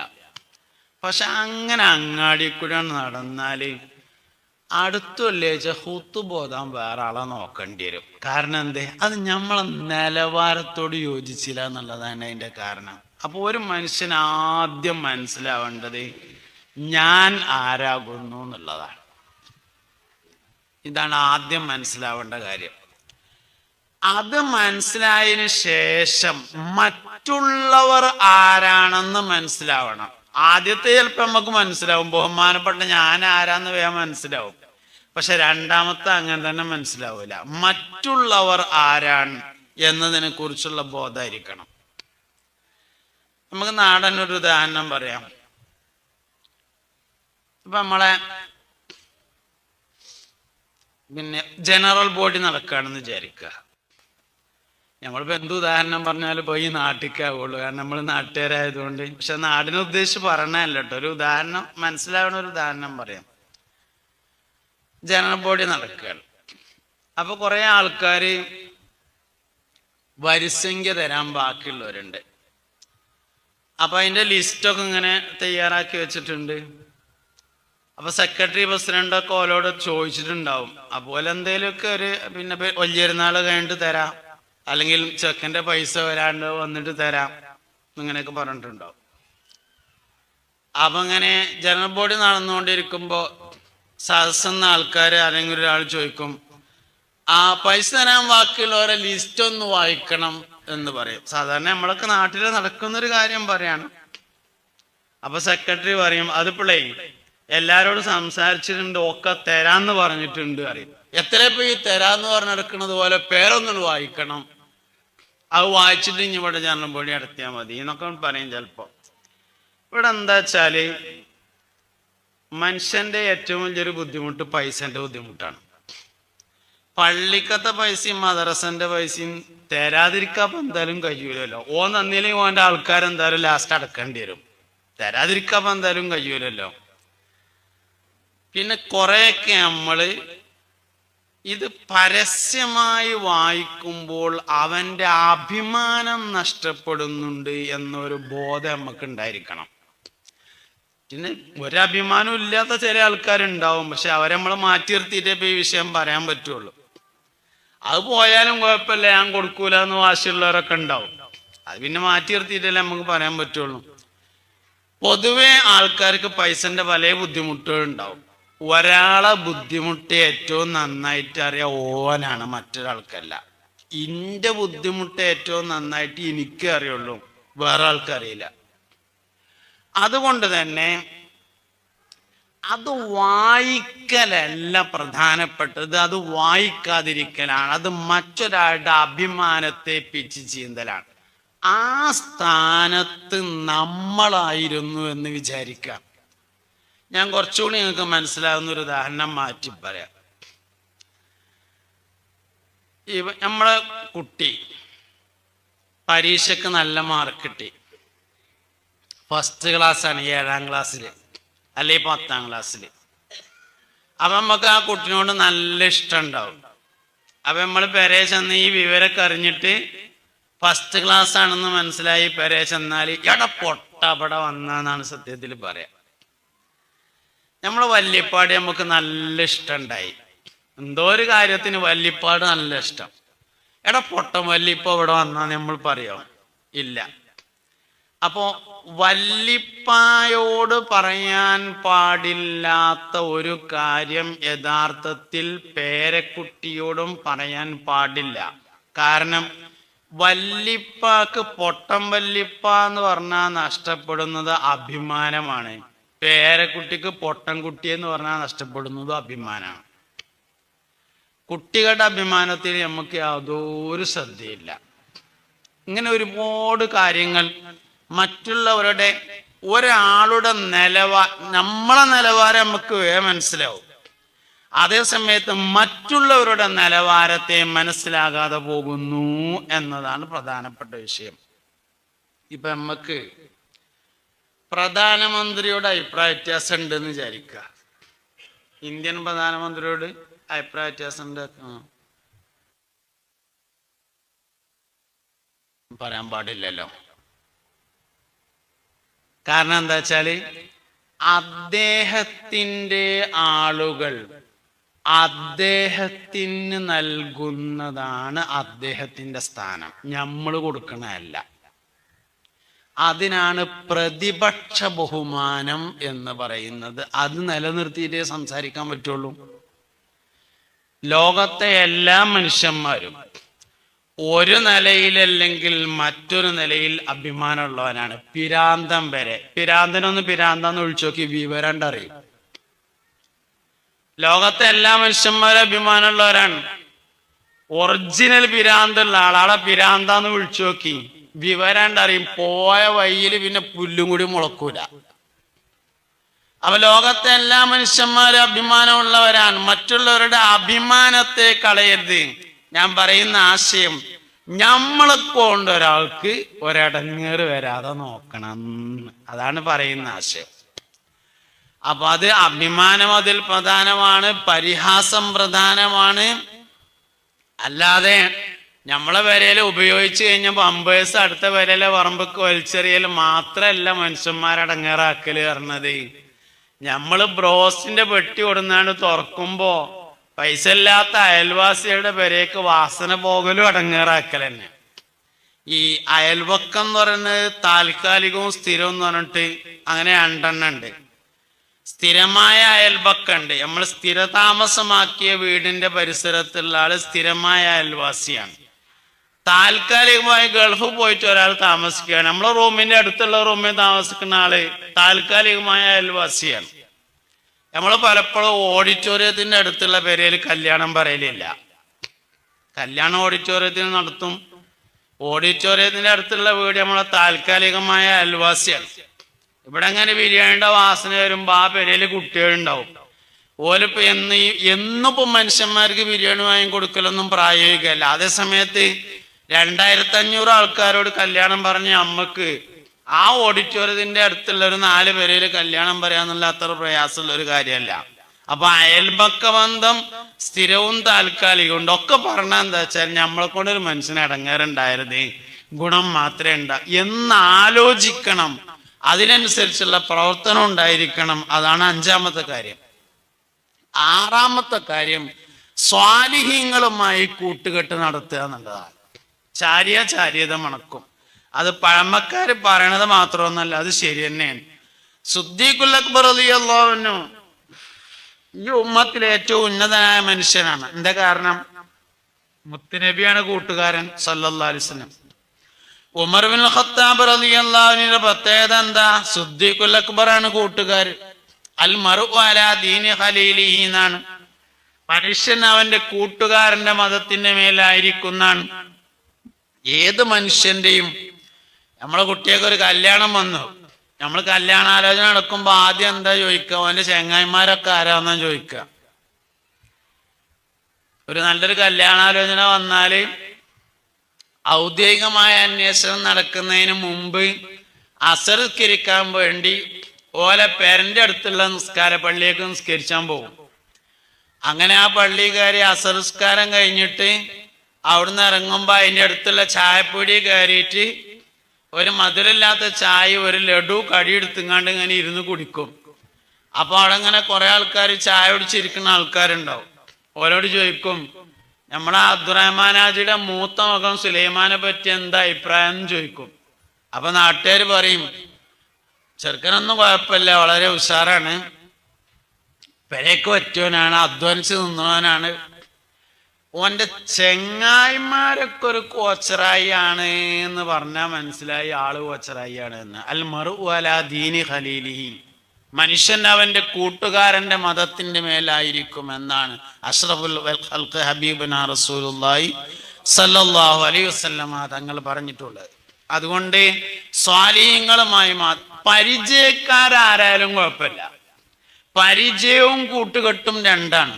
പക്ഷെ അങ്ങനെ അങ്ങാടി കൂടെ നടന്നാല് അടുത്ത വെള്ളിയാഴ്ച ഹുത്തുബോധാൻ വേറെ ആളെ നോക്കേണ്ടി വരും. കാരണം എന്തേ? അത് നമ്മളെ നിലവാരത്തോട് യോജിച്ചില്ല എന്നുള്ളതാണ് അതിന്റെ കാരണം. അപ്പൊ ഒരു മനുഷ്യൻ ആദ്യം മനസ്സിലാവേണ്ടത് ഞാൻ ആരാകുന്നു എന്നുള്ളതാണ്. ഇതാണ് ആദ്യം മനസ്സിലാവേണ്ട കാര്യം. അത് മനസ്സിലായതിനു ശേഷം മറ്റുള്ളവർ ആരാണെന്ന് മനസ്സിലാവണം. ആദ്യത്തെ ചിലപ്പോൾ നമുക്ക് മനസ്സിലാവും, ബഹുമാനപ്പെട്ട ഞാൻ ആരാന്ന് വേഗം മനസ്സിലാവും. പക്ഷെ രണ്ടാമത്തെ അങ്ങനെ തന്നെ മനസ്സിലാവില്ല. മറ്റുള്ളവർ ആരാണ് എന്നതിനെ കുറിച്ചുള്ള ബോധമായിരിക്കണം. നമുക്ക് നാടനൊരു ഉദാഹരണം പറയാം. ഇപ്പൊ നമ്മളെ ജനറൽ ബോഡി നടക്കുകയാണെന്ന് വിചാരിക്കുക. നമ്മളിപ്പോ എന്ത് ഉദാഹരണം പറഞ്ഞാലും ഇപ്പൊ ഈ നാട്ടിലേക്കാവുള്ളൂ, കാരണം നമ്മൾ നാട്ടുകാരായതുകൊണ്ട്. പക്ഷെ നാടിനെ ഉദ്ദേശിച്ച് പറഞ്ഞല്ല കേട്ടോ, ഒരു ഉദാഹരണം മനസ്സിലാവുന്ന ഒരു ഉദാഹരണം പറയാം. ജനറൽ ബോഡി നടക്കുകയാണ്. അപ്പൊ കുറെ ആൾക്കാര് വരിസംഖ്യ തരാൻ ബാക്കിയുള്ളവരുണ്ട്. അപ്പൊ അതിന്റെ ലിസ്റ്റൊക്കെ ഇങ്ങനെ തയ്യാറാക്കി വെച്ചിട്ടുണ്ട്. അപ്പൊ സെക്രട്ടറി പ്രസിഡന്റൊക്കെ ഓലോട് ചോദിച്ചിട്ടുണ്ടാവും, അതുപോലെ എന്തെങ്കിലുമൊക്കെ ഒരു വലിയൊരുന്നാൾ കഴിഞ്ഞിട്ട് തരാം, അല്ലെങ്കിൽ ചെക്കൻ്റെ പൈസ വരാണ്ട് വന്നിട്ട് തരാം, ഇങ്ങനെയൊക്കെ പറഞ്ഞിട്ടുണ്ടാവും. അപ്പൊ ഇങ്ങനെ ജനറൽ ബോഡി നടന്നുകൊണ്ടിരിക്കുമ്പോ സദസ്സെന്ന ആൾക്കാർ അല്ലെങ്കിൽ ഒരാൾ ചോദിക്കും, ആ പൈസ തരാൻ ബാക്കിയുള്ളവരെ ലിസ്റ്റ് ഒന്ന് വായിക്കണം എന്ന് പറയും. സാധാരണ നമ്മളൊക്കെ നാട്ടിൽ നടക്കുന്നൊരു കാര്യം പറയാണ്. അപ്പൊ സെക്രട്ടറി പറയും, അതിപ്പോഴേ എല്ലാരോടും സംസാരിച്ചിട്ടുണ്ട്, ഒക്കെ തരാന്ന് പറഞ്ഞിട്ടുണ്ട് അറിയും. എത്ര ഇപ്പൊ ഈ തരാന്ന് പറഞ്ഞെടുക്കുന്നത് പോലെ പേരൊന്നും വായിക്കണം, അത് വായിച്ചിട്ട് ഇനി ഇവിടെ ജനറൽ ബോഡി നടത്തിയാൽ മതി എന്നൊക്കെ പറയും ചിലപ്പോ. ഇവിടെ എന്താ വെച്ചാല് മനുഷ്യന്റെ ഏറ്റവും വലിയൊരു ബുദ്ധിമുട്ട് പൈസന്റെ ബുദ്ധിമുട്ടാണ്. പള്ളിക്കത്തെ പൈസയും മദ്രസന്റെ പൈസയും തരാതിരിക്കാൻ എന്തായാലും കഴിയൂലല്ലോ. ഓൻ തന്നില്ലെങ്കിൽ ഓന്റെ ആൾക്കാരെന്തായാലും ലാസ്റ്റ് അടക്കേണ്ടി വരും. തരാതിരിക്കാൻ എന്തായാലും കഴിയൂലല്ലോ. പിന്നെ കുറെയൊക്കെ നമ്മള് ഇത് പരസ്യമായി വായിക്കുമ്പോൾ അവന്റെ അഭിമാനം നഷ്ടപ്പെടുന്നുണ്ട് എന്നൊരു ബോധം നമുക്ക് ഉണ്ടായിരിക്കണം. പിന്നെ ഒരഭിമാനം ഇല്ലാത്ത ചില ആൾക്കാരുണ്ടാവും, പക്ഷെ അവരെ നമ്മൾ മാറ്റി നിർത്തിയിട്ടേ ഇപ്പൊ ഈ വിഷയം പറയാൻ പറ്റുള്ളൂ. അത് പോയാലും കുഴപ്പമില്ല, ഞാൻ കൊടുക്കൂല എന്ന് വാശിയുള്ളവരൊക്കെ ഉണ്ടാവും. അത് പിന്നെ മാറ്റി നിർത്തിയിട്ടല്ലേ നമുക്ക് പറയാൻ പറ്റുള്ളൂ. പൊതുവെ ആൾക്കാർക്ക് പൈസന്റെ പല ബുദ്ധിമുട്ടുകൾ ഉണ്ടാവും. ഒരാളെ ബുദ്ധിമുട്ട് ഏറ്റവും നന്നായിട്ട് അറിയാം ഓനാണ്, മറ്റൊരാൾക്കല്ല. ഇന്റെ ബുദ്ധിമുട്ട് ഏറ്റവും നന്നായിട്ട് എനിക്ക് അറിയുള്ളൂ, വേറെ ആൾക്കറിയില്ല. അതുകൊണ്ട് തന്നെ അത് വായിക്കലല്ല പ്രധാനപ്പെട്ടത്, അത് വായിക്കാതിരിക്കലാണ്. അത് മറ്റൊരാളുടെ അഭിമാനത്തെ പിച്ച് ചീന്തലാണ്. ആ സ്ഥാനത്ത് നമ്മളായിരുന്നു എന്ന് വിചാരിക്കാം. ഞാൻ കുറച്ചുകൂടി നിങ്ങൾക്ക് മനസ്സിലാവുന്ന ഒരു ഉദാഹരണം മാറ്റി പറയാം. നമ്മളെ കുട്ടി പരീക്ഷക്ക് നല്ല മാർക്ക് കിട്ടി, ഫസ്റ്റ് ക്ലാസ്സാണ്, 7ാം ക്ലാസ്സിൽ അല്ലെങ്കിൽ 10ാം ക്ലാസ്സിൽ. അപ്പൊ നമുക്ക് ആ കുട്ടിനോട് നല്ല ഇഷ്ടം ഉണ്ടാവും. അപ്പൊ നമ്മൾ പെരേ ചെന്ന് ഈ വിവരമൊക്കെ അറിഞ്ഞിട്ട് ഫസ്റ്റ് ക്ലാസ് ആണെന്ന് മനസ്സിലായി പെരേ ചെന്നാൽ എട പൊട്ട അവിടെ വന്നാന്നാണ് സത്യത്തിൽ പറയാം. നമ്മളെ വല്യപ്പാട് നമുക്ക് നല്ല ഇഷ്ടമുണ്ടായി, എന്തോ ഒരു കാര്യത്തിന് വല്യപ്പാട് നല്ല ഇഷ്ടം. എടാ പൊട്ടം വല്യപ്പ ഇവിടെ വന്നാ നമ്മൾ പറയോ? ഇല്ല. അപ്പോ വല്ലിപ്പായോട് പറയാൻ പാടില്ലാത്ത ഒരു കാര്യം യഥാർത്ഥത്തിൽ പേരക്കുട്ടിയോടും പറയാൻ പാടില്ല. കാരണം വല്ലിപ്പാക്ക് പൊട്ടം വല്ലിപ്പ എന്ന് പറഞ്ഞാൽ നഷ്ടപ്പെടുന്നത് അഭിമാനമാണ്, പേരക്കുട്ടിക്ക് പൊട്ടൻ കുട്ടി എന്ന് പറഞ്ഞാൽ നഷ്ടപ്പെടുന്നത് അഭിമാനമാണ്. കുട്ടികളുടെ അഭിമാനത്തിൽ നമുക്ക് യാതൊരു ശ്രദ്ധയില്ല. ഇങ്ങനെ ഒരുപാട് കാര്യങ്ങൾ മറ്റുള്ളവരുടെ ഒരാളുടെ നമ്മളെ നിലവാരം നമുക്ക് മനസ്സിലാവും. അതേ സമയത്ത് മറ്റുള്ളവരുടെ നിലവാരത്തെ മനസ്സിലാകാതെ പോകുന്നു എന്നതാണ് പ്രധാനപ്പെട്ട വിഷയം. ഇപ്പൊ നമുക്ക് പ്രധാനമന്ത്രിയോട് അഭിപ്രായ വ്യത്യാസം ഉണ്ടെന്ന് വിചാരിക്കുക. ഇന്ത്യൻ പ്രധാനമന്ത്രിയോട് അഭിപ്രായ വ്യത്യാസം ഉണ്ട്, പറയാൻ പാടില്ലല്ലോ. കാരണം എന്താ വെച്ചാല് അദ്ദേഹത്തിന്റെ ആളുകൾ അദ്ദേഹത്തിന് നൽകുന്നതാണ് അദ്ദേഹത്തിന്റെ സ്ഥാനം, നമ്മൾ കൊടുക്കണമല്ല. അതിനാണ് പ്രതിപക്ഷ ബഹുമാനം എന്ന് പറയുന്നത്. അത് നിലനിർത്തിയിട്ടേ സംസാരിക്കാൻ പറ്റുള്ളൂ. ലോകത്തെ എല്ലാ മനുഷ്യന്മാരും ഒരു നിലയിലല്ലെങ്കിൽ മറ്റൊരു നിലയിൽ അഭിമാനമുള്ളവനാണ്. പിരാന്തം വരെ. പിരാന്താന്ന് ഒഴിച്ചു നോക്കി വിവരം അറിയും. ലോകത്തെ എല്ലാ മനുഷ്യന്മാരും അഭിമാനമുള്ളവരാണ്. ഒറിജിനൽ പിരാന്തുള്ള ആളാളെ പിരാന്താന്ന് വിളിച്ചു നോക്കി, വിവരാണ്ടറിയും. പോയ വഴിയിൽ പിന്നെ പുല്ലും കൂടി മുളക്കൂല. അപ്പൊ ലോകത്തെ എല്ലാ മനുഷ്യന്മാരും അഭിമാനമുള്ളവരാണ്. മറ്റുള്ളവരുടെ അഭിമാനത്തെ കളയരുത്. ഞാൻ പറയുന്ന ആശയം, നമ്മളെ കൊണ്ട് ഒരാൾക്ക് ഒരടങ്ങേറ് വരാതെ നോക്കണം, അതാണ് പറയുന്ന ആശയം. അപ്പൊ അത് അഭിമാനം അതിൽ പ്രധാനമാണ്, പരിഹാസം പ്രധാനമാണ്. അല്ലാതെ നമ്മളെ വിരയില് ഉപയോഗിച്ച് കഴിഞ്ഞ പമ്പേഴ്സ് അടുത്ത വിരയിലെ പറമ്പക്ക് വലിച്ചെറിയൽ മാത്രല്ല മനുഷ്യന്മാരടങ്ങേറാക്കല് പറഞ്ഞത്. നമ്മള് ബ്രോസ്റ്റിന്റെ പെട്ടി കൊടുന്നാണ്ട് തുറക്കുമ്പോ പൈസ ഇല്ലാത്ത അയൽവാസികളുടെ പെരേക്ക് വാസന പോകലും അടങ്ങേറാക്കൽ തന്നെ. ഈ അയൽവക്കം എന്ന് പറയുന്നത് താൽക്കാലികവും സ്ഥിരവും എന്ന് പറഞ്ഞിട്ട് അങ്ങനെ രണ്ടെണ്ണം ഉണ്ട്. സ്ഥിരമായ അയൽവക്കമുണ്ട്. നമ്മൾ സ്ഥിരതാമസമാക്കിയ വീടിന്റെ പരിസരത്തുള്ള ആള് സ്ഥിരമായ അയൽവാസിയാണ്. താൽക്കാലികമായി ഗൾഫ് പോയിട്ട് ഒരാൾ താമസിക്കുകയാണ്, നമ്മളെ റൂമിന്റെ അടുത്തുള്ള റൂമിൽ താമസിക്കുന്ന ആള് താൽക്കാലികമായ അയൽവാസിയാണ്. നമ്മൾ പലപ്പോഴും ഓഡിറ്റോറിയത്തിന്റെ അടുത്തുള്ള പേരയിൽ കല്യാണം പറയലില്ല. കല്യാണം ഓഡിറ്റോറിയത്തിൽ നടത്തും. ഓഡിറ്റോറിയത്തിന്റെ അടുത്തുള്ള വീട് നമ്മളെ താൽക്കാലികമായ അയൽവാസിയാണ്. ഇവിടെ അങ്ങനെ ബിരിയാണിയുടെ വാസന വരുമ്പോ ആ പേരയിൽ കുട്ടികളുണ്ടാവും. ഓലിപ്പോ എന്നിപ്പോ മനുഷ്യന്മാർക്ക് ബിരിയാണി വാങ്ങി കൊടുക്കലൊന്നും പ്രായോഗികമല്ല. അതേ സമയത്ത് 2500 ആൾക്കാരോട് കല്യാണം പറഞ്ഞ അമ്മക്ക് ആ ഓഡിറ്റോറിയത്തിന്റെ അടുത്തുള്ള ഒരു 4 പേരയിൽ കല്യാണം പറയാന്നുള്ള അത്ര പ്രയാസമുള്ള ഒരു കാര്യമല്ല. അപ്പൊ അയൽപക്ക ബന്ധം സ്ഥിരവും താൽക്കാലികവും ഒക്കെ പറഞ്ഞാൽ എന്താ വെച്ചാൽ നമ്മളെ കൊണ്ടൊരു മനുഷ്യന് അടങ്ങേറുണ്ടായിരുന്നേ, ഗുണം മാത്രമേ എന്നാലോചിക്കണം. അതിനനുസരിച്ചുള്ള പ്രവർത്തനം ഉണ്ടായിരിക്കണം. അതാണ് 5ാമത്തെ കാര്യം. 6ാമത്തെ കാര്യം സ്വാലിഹീങ്ങളുമായി കൂട്ടുകെട്ട് നടത്തുക എന്നുള്ളതാണ്. ചാര്യത മണക്കും. അത് പഴമക്കാര് പറയണത് മാത്രമൊന്നല്ല, അത് ശരി തന്നെയാണ്. സിദ്ദീഖുൽ അക്ബർ റളിയല്ലാഹു അൻഹു ഈ ഉമ്മത്തിലെ ഏറ്റവും ഉന്നതനായ മനുഷ്യനാണ്. എന്താ കാരണം? മുത്തുനബിയാണ് കൂട്ടുകാരൻ സല്ലല്ലാഹു അലൈഹി വസല്ലം. ഉമർ ബിൻ ഖത്താബ് റളിയല്ലാഹു അൻഹുവിന്റെ പ്രത്യേകത എന്താ? സിദ്ദീഖുൽ അക്ബർ ആണ് കൂട്ടുകാരൻ. അൽ മർഉ അലാ ദീനി ഖലീലിഹി എന്നാണ്. മനുഷ്യൻ അവന്റെ കൂട്ടുകാരന്റെ മതത്തിന്റെ മേലായിരിക്കുന്നാണ്. ഏത് മനുഷ്യന്റെയും, നമ്മളെ കുട്ടിയൊക്കെ ഒരു കല്യാണം വന്നു, നമ്മൾ കല്യാണാലോചന നടക്കുമ്പോ ആദ്യം എന്താ ചോദിക്കുക? അവന്റെ ചെങ്ങായിമാരൊക്കെ ആരാന്നാ ചോദിക്കുക. ഒരു നല്ലൊരു കല്യാണാലോചന വന്നാല് ഔദ്യോഗികമായ അന്വേഷണം നടക്കുന്നതിന് മുമ്പ് അസർസ്കരിക്കാൻ വേണ്ടി ഓലെ പേരന്റെ അടുത്തുള്ള നിസ്കാര പള്ളിയൊക്കെ നിസ്കരിച്ചാൻ പോകും. അങ്ങനെ ആ പള്ളി കയറി അസർസ്കാരം കഴിഞ്ഞിട്ട് അവിടുന്ന് ഇറങ്ങുമ്പോ അതിൻ്റെ അടുത്തുള്ള ചായപ്പൊടി കയറിയിട്ട് ഒരു മധുരമില്ലാത്ത ചായ ഒരു ലഡു കടിയെടുത്തുങ്ങാണ്ട് ഇങ്ങനെ ഇരുന്ന് കുടിക്കും. അപ്പൊ അവിടെ ഇങ്ങനെ കുറെ ആൾക്കാർ ചായ കുടിച്ചിരിക്കുന്ന ആൾക്കാരുണ്ടാവും. ഓരോട് ചോദിക്കും, നമ്മളെ അബ്ദുറഹ്മാനാജിയുടെ മൂത്ത മകൻ സുലൈമാനെ പറ്റി എന്താ അഭിപ്രായം എന്ന് ചോദിക്കും. അപ്പൊ നാട്ടുകാർ പറയും, ചെറുക്കനൊന്നും കുഴപ്പമില്ല, വളരെ ഉഷാറാണ്, പെരേക്ക് പറ്റിയവനാണ്, അധ്വാനിച്ച് നിന്നവനാണ്, ഓന്റെ ചെങ്ങായിമാരൊക്കെ ഒരു കോച്ചറായി ആണ് എന്ന് പറഞ്ഞാൽ മനസ്സിലായി ആള് കോച്ചറായി ആണ് എന്ന്. അൽ മർഉ അലാ ദീനി ഖലീലിഹി, മനുഷ്യൻ അവന്റെ കൂട്ടുകാരന്റെ മതത്തിന്റെ മേലായിരിക്കും എന്നാണ് അഷ്റഫുൽ ഖൽഖ് ഹബീബുനാ റസൂലുള്ളാഹി സല്ലല്ലാഹു അലൈഹി വസല്ലമ തങ്ങൾ പറഞ്ഞിട്ടുള്ളത്. അതുകൊണ്ട് സ്വാലിഹീങ്ങളുമായി പരിചയക്കാരായാലും കുഴപ്പമില്ല. പരിചയവും കൂട്ടുകെട്ടും രണ്ടാണ്.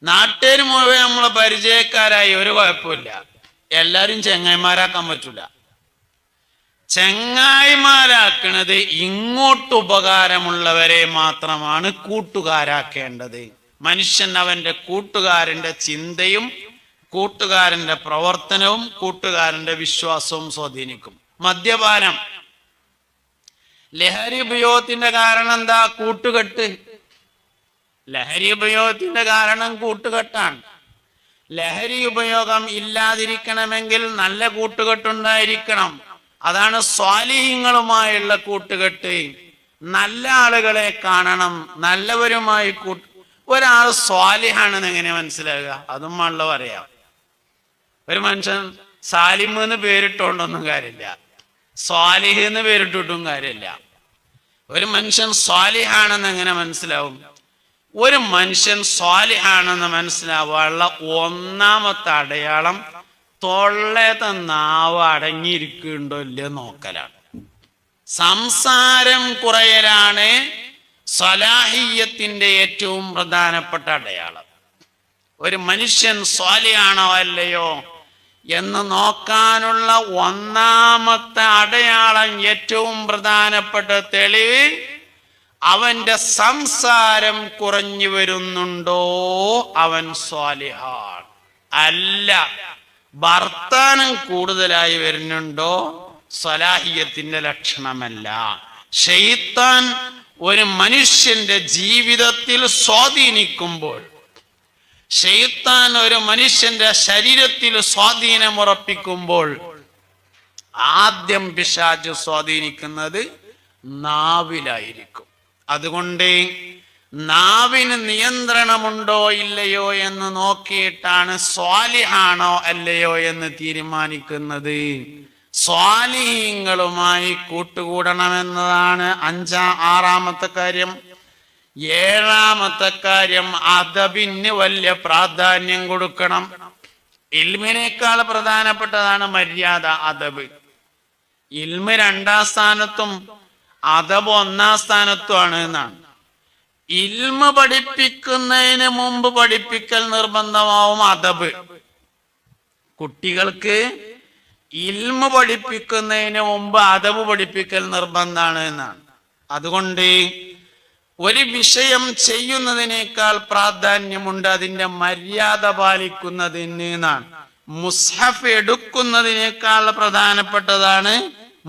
നാട്ടുകാർ മുഴുവൻ നമ്മളെ പരിചയക്കാരായി ഒരു കുഴപ്പമില്ല. എല്ലാരും ചെങ്ങായിമാരാക്കാൻ പറ്റൂല. ചെങ്ങായിമാരാക്കണത് ഇങ്ങോട്ട് ഉപകാരമുള്ളവരെ മാത്രമാണ് കൂട്ടുകാരാക്കേണ്ടത്. മനുഷ്യൻ അവന്റെ കൂട്ടുകാരന്റെ ചിന്തയും കൂട്ടുകാരന്റെ പ്രവർത്തനവും കൂട്ടുകാരന്റെ വിശ്വാസവും സ്വാധീനിക്കും. മദ്യപാനം, ലഹരി ഉപയോഗത്തിന്റെ കാരണം എന്താ? കൂട്ടുകെട്ട്. ലഹരി ഉപയോഗത്തിന്റെ കാരണം കൂട്ടുകെട്ടാണ്. ലഹരി ഉപയോഗം ഇല്ലാതിരിക്കണമെങ്കിൽ നല്ല കൂട്ടുകെട്ടുണ്ടായിരിക്കണം. അതാണ് സ്വാലിഹീങ്ങളുമായുള്ള കൂട്ടുകെട്ട്. നല്ല ആളുകളെ കാണണം, നല്ലവരുമായി ഒരാൾ സ്വാലിഹാണെന്ന് എങ്ങനെ മനസ്സിലാകുക? അതും ആണല്ലോ പറയാം. ഒരു മനുഷ്യൻ സാലിം എന്ന് പേരിട്ടോണ്ടൊന്നും കാര്യമില്ല, സ്വാലിഹ് എന്ന് പേരിട്ടിട്ടും കാര്യമില്ല. ഒരു മനുഷ്യൻ സ്വാലിഹാണെന്ന് എങ്ങനെ മനസ്സിലാവും? ഒരു മനുഷ്യൻ സ്വാലിഹാണെന്ന് മനസ്സിലാവാനുള്ള ഒന്നാമത്തെ അടയാളം തൊള്ളേത്തെ നാവ് അടങ്ങിയിരിക്കുന്നുണ്ടോ ഇല്ലയോ നോക്കലാണ്. സംസാരം കുറയലാണ് സ്വലാഹിയത്തിന്റെ ഏറ്റവും പ്രധാനപ്പെട്ട അടയാളം. ഒരു മനുഷ്യൻ സ്വാലിഹാണോ അല്ലയോ എന്ന് നോക്കാനുള്ള ഒന്നാമത്തെ അടയാളം, ഏറ്റവും പ്രധാനപ്പെട്ട തെളിവ്, അവന്റെ സംസാരം കുറഞ്ഞു വരുന്നുണ്ടോ അവൻ സ്വാലിഹാൻ. അല്ല, വർത്താനം കൂടുതലായി വരുന്നുണ്ടോ സ്വലാഹിയത്തിന്റെ ലക്ഷണമല്ല. ശൈത്താൻ ഒരു മനുഷ്യന്റെ ജീവിതത്തിൽ സ്വാധീനിക്കുമ്പോൾ, ശൈത്താൻ ഒരു മനുഷ്യന്റെ ശരീരത്തിൽ സ്വാധീനമുറപ്പിക്കുമ്പോൾ ആദ്യം പിശാച് സ്വാധീനിക്കുന്നത് നാവിലായിരിക്കും. അതുകൊണ്ട് നാവിന് നിയന്ത്രണമുണ്ടോ ഇല്ലയോ എന്ന് നോക്കിയിട്ടാണ് സ്വാലിഹാണോ അല്ലയോ എന്ന് തീരുമാനിക്കുന്നത്. സ്വാലിഹീങ്ങളുമായി കൂട്ടുകൂടണമെന്നതാണ് ആറാമത്തെ കാര്യം. ഏഴാമത്തെ കാര്യം, അദബിന് വലിയ പ്രാധാന്യം കൊടുക്കണം. ഇൽമിനേക്കാൾ പ്രധാനപ്പെട്ടതാണ് മര്യാദ, അദബ്. ഇൽമ് 2ാം സ്ഥാനത്തും അദബ് 1ാം സ്ഥാനത്തുമാണ് എന്നാണ്. ഇൽമ് പഠിപ്പിക്കുന്നതിന് മുമ്പ് പഠിപ്പിക്കൽ നിർബന്ധമാവും അദബ്. കുട്ടികൾക്ക് ഇൽമ് പഠിപ്പിക്കുന്നതിന് മുമ്പ് അദബ് പഠിപ്പിക്കൽ നിർബന്ധമാണ് എന്നാണ്. അതുകൊണ്ട് ഒരു വിഷയം ചെയ്യുന്നതിനേക്കാൾ പ്രാധാന്യമുണ്ട് അതിന്റെ മര്യാദ പാലിക്കുന്നതിന് എന്നാണ്. മുസ്ഹഫ് എടുക്കുന്നതിനേക്കാൾ പ്രധാനപ്പെട്ടതാണ്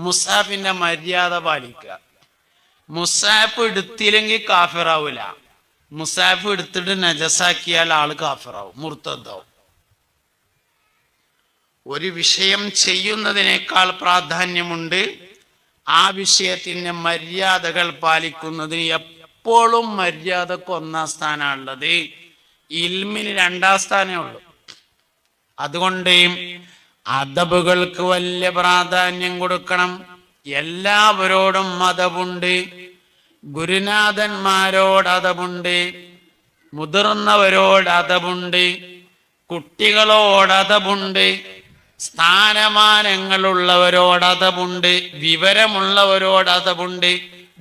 മുസ്ഹഫിന്റെ മര്യാദ പാലിക്കുക. മുസ്ഹഫ് എടുത്തില്ലെങ്കിൽ കാഫിറാവൂല. മുസ്ഹഫ് എടുത്തിട്ട് നജസാക്കിയാൽ ആള് കാഫിറാവും, മുർത്തദ്ദാവും. ഒരു വിഷയം ചെയ്യുന്നതിനേക്കാൾ പ്രാധാന്യമുണ്ട് ആ വിഷയത്തിന്റെ മര്യാദകൾ പാലിക്കുന്നതിന്. എപ്പോഴും മര്യാദക്ക് 1ാം സ്ഥാനമുള്ളത്, ഇൽമിന് 2ാം സ്ഥാനമേ ഉള്ളൂ. അതുകൊണ്ട് അദബുകൾക്ക് വലിയ പ്രാധാന്യം കൊടുക്കണം. എല്ലാവരോടും അദബുണ്ട്. ഗുരുനാഥന്മാരോട് അദബുണ്ട്, മുതിർന്നവരോട് അദബുണ്ട്, കുട്ടികളോട് അദബുണ്ട്, സ്ഥാനമാനങ്ങളുള്ളവരോട് അദബുണ്ട്, വിവരമുള്ളവരോട് അദബുണ്ട്.